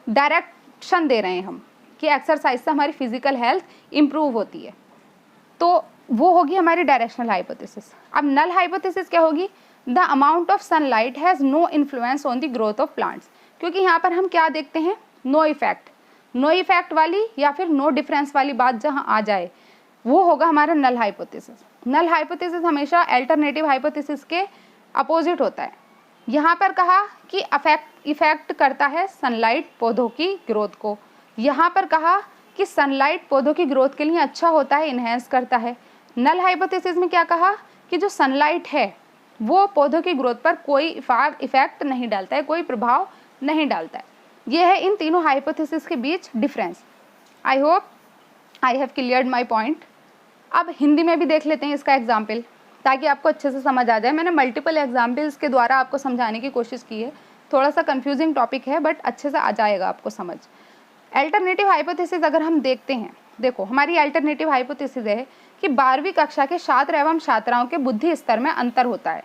[SPEAKER 1] डायरेक्शन दे रहे हैं हम कि एक्सरसाइज से हमारी फिजिकल हेल्थ इंप्रूव होती है, तो वो होगी हमारी डायरेक्शनल हाइपोथेसिस। अब नल हाइपोथेसिस क्या होगी? The amount of sunlight has no influence on the growth of plants. क्योंकि यहाँ पर हम क्या देखते हैं? No effect. नो इफेक्ट वाली या फिर नो डिफरेंस वाली बात जहाँ आ जाए वो होगा हमारा नल हाइपोथेसिस। नल हाइपोथेसिस हमेशा अल्टरनेटिव हाइपोथेसिस के अपोजिट होता है। यहाँ पर कहा कि इफेक्ट करता है सनलाइट पौधों की ग्रोथ को, यहाँ पर कहा कि सनलाइट पौधों की ग्रोथ के लिए अच्छा होता है, इन्हेंस करता है। नल हाइपोथेसिस में क्या कहा कि जो सनलाइट है वो पौधों की ग्रोथ पर कोई इफेक्ट नहीं डालता है, कोई प्रभाव नहीं डालता है। ये है इन तीनों हाइपोथेसिस के बीच difference. I hope I have cleared my point. अब हिंदी में भी देख लेते हैं इसका एग्जाम्पल, ताकि आपको अच्छे से समझ आ जाए। मैंने मल्टीपल एग्जाम्पल्स के द्वारा आपको समझाने की कोशिश की है। थोड़ा सा कंफ्यूजिंग टॉपिक है बट अच्छे से आ जाएगा आपको समझ। अल्टरनेटिव हाइपोथेसिस अगर हम देखते हैं, देखो हमारी अल्टरनेटिव हाइपोथेसिस है कि 12वीं कक्षा के छात्र एवं छात्राओं के बुद्धि स्तर में अंतर होता है।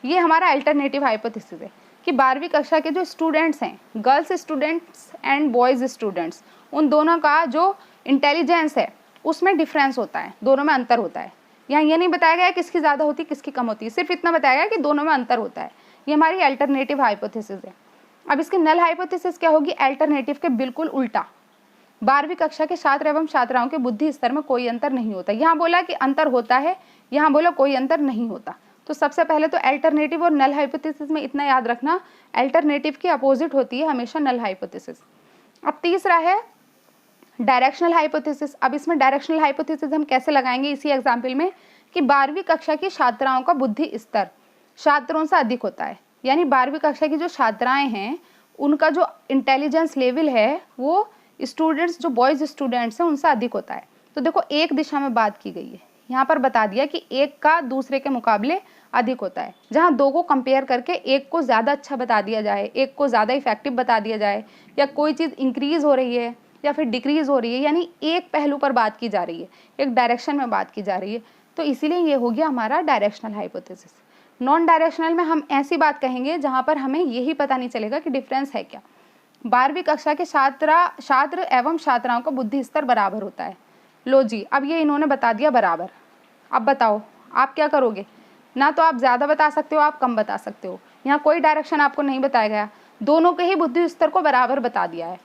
[SPEAKER 1] ये हमारा अल्टरनेटिव हाइपोथेसिस है कि 12वीं कक्षा के जो स्टूडेंट्स हैं, girls students and boys students, उन दोनों का जो इंटेलिजेंस है उसमें डिफरेंस होता है, दोनों में अंतर होता है। यहाँ ये नहीं बताया गया किसकी ज़्यादा होती है किसकी कम होती है, सिर्फ इतना बताया गया कि दोनों में अंतर होता है। ये हमारी अल्टरनेटिव हाइपोथेसिस है। अब इसकी नल हाइपोथेसिस क्या होगी? अल्टरनेटिव के बिल्कुल उल्टा। 12वीं कक्षा के छात्र एवं छात्राओं के बुद्धि स्तर में कोई अंतर नहीं होता। यहाँ बोला कि अंतर होता है, यहाँ बोला कोई अंतर नहीं होता। तो सबसे पहले तो अल्टरनेटिव और नल हाइपोथेसिस में इतना याद रखना, अल्टरनेटिव की अपोजिट होती है हमेशा नल हाइपोथेसिस। अब तीसरा है डायरेक्शनल हाइपोथेसिस। अब इसमें डायरेक्शनल हाइपोथेसिस हम कैसे लगाएंगे इसी एग्जाम्पल में कि 12वीं कक्षा की छात्राओं का बुद्धि स्तर छात्रों से अधिक होता है, यानी 12वीं कक्षा की जो छात्राएं हैं उनका जो इंटेलिजेंस लेवल है वो स्टूडेंट्स जो बॉयज़ स्टूडेंट्स हैं उनसे अधिक होता है। तो देखो एक दिशा में बात की गई है, यहाँ पर बता दिया कि एक का दूसरे के मुकाबले अधिक होता है। जहाँ दो को कंपेयर करके एक को ज़्यादा अच्छा बता दिया जाए, एक को ज़्यादा इफेक्टिव बता दिया जाए, या कोई चीज़ इंक्रीज़ हो रही है या फिर डिक्रीज़ हो रही है, यानी एक पहलू पर बात की जा रही है, एक डायरेक्शन में बात की जा रही है, तो इसीलिए ये हो गया हमारा डायरेक्शनल हाइपोथेसिस। नॉन डायरेक्शनल में हम ऐसी बात कहेंगे जहाँ पर हमें यही पता नहीं चलेगा कि डिफरेंस है क्या। 12वीं कक्षा के छात्र एवं छात्राओं का बुद्धि स्तर बराबर होता है। लो जी, अब ये इन्होंने बता दिया बराबर। अब बताओ आप क्या करोगे? ना तो आप ज़्यादा बता सकते हो, आप कम बता सकते हो। यहाँ कोई डायरेक्शन आपको नहीं बताया गया, दोनों के ही बुद्धि स्तर को बराबर बता दिया है।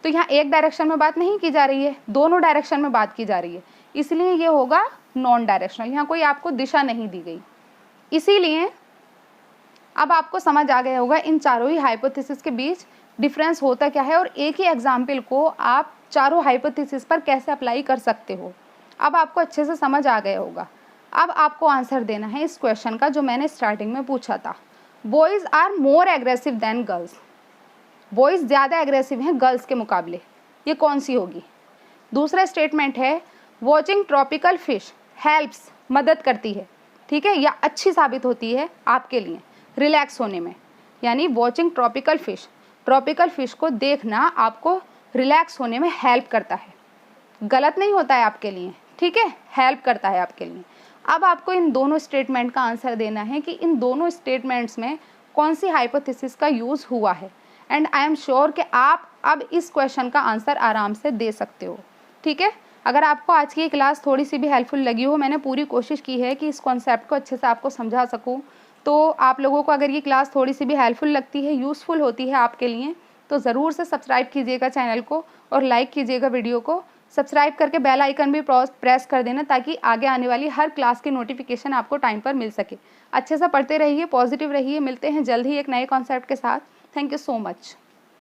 [SPEAKER 1] तो यहाँ एक डायरेक्शन में बात नहीं की जा रही है, दोनों डायरेक्शन में बात की जा रही है, इसलिए ये होगा नॉन डायरेक्शनल। यहाँ कोई आपको दिशा नहीं दी गई। इसीलिए अब आपको समझ आ गया होगा इन चारों ही हाइपोथेसिस के बीच डिफरेंस होता क्या है और एक ही एग्जाम्पल को आप चारों हाइपोथेसिस पर कैसे अप्लाई कर सकते हो। अब आपको अच्छे से समझ आ गया होगा। अब आपको आंसर देना है इस क्वेश्चन का जो मैंने स्टार्टिंग में पूछा था। Boys are more aggressive than girls. Boys ज़्यादा एग्रेसिव हैं गर्ल्स के मुकाबले, ये कौन सी होगी? दूसरा स्टेटमेंट है वॉचिंग ट्रॉपिकल फिश हेल्प्स, मदद करती है, ठीक है, या अच्छी साबित होती है आपके लिए रिलैक्स होने में। यानी वॉचिंग ट्रॉपिकल फिश को देखना आपको रिलैक्स होने में हेल्प करता है, गलत नहीं होता है आपके लिए, ठीक है, हेल्प करता है आपके लिए। अब आपको इन दोनों स्टेटमेंट का आंसर देना है कि इन दोनों स्टेटमेंट्स में कौन सी हाइपोथेसिस का यूज़ हुआ है। एंड आई एम श्योर कि आप अब इस क्वेश्चन का आंसर आराम से दे सकते हो, ठीक है। अगर आपको आज की क्लास थोड़ी सी भी हेल्पफुल लगी हो, मैंने पूरी कोशिश की है कि इस कॉन्सेप्ट को अच्छे से आपको समझा सकूं, तो आप लोगों को अगर ये क्लास थोड़ी सी भी हेल्पफुल लगती है, यूज़फुल होती है आपके लिए, तो ज़रूर से सब्सक्राइब कीजिएगा चैनल को और लाइक कीजिएगा वीडियो को। सब्सक्राइब करके बेल आइकन भी प्रेस कर देना ताकि आगे आने वाली हर क्लास की नोटिफिकेशन आपको टाइम पर मिल सके। अच्छे से पढ़ते रहिए, पॉजिटिव रहिए। मिलते हैं जल्द ही एक नए कॉन्सेप्ट के साथ। Thank you so much.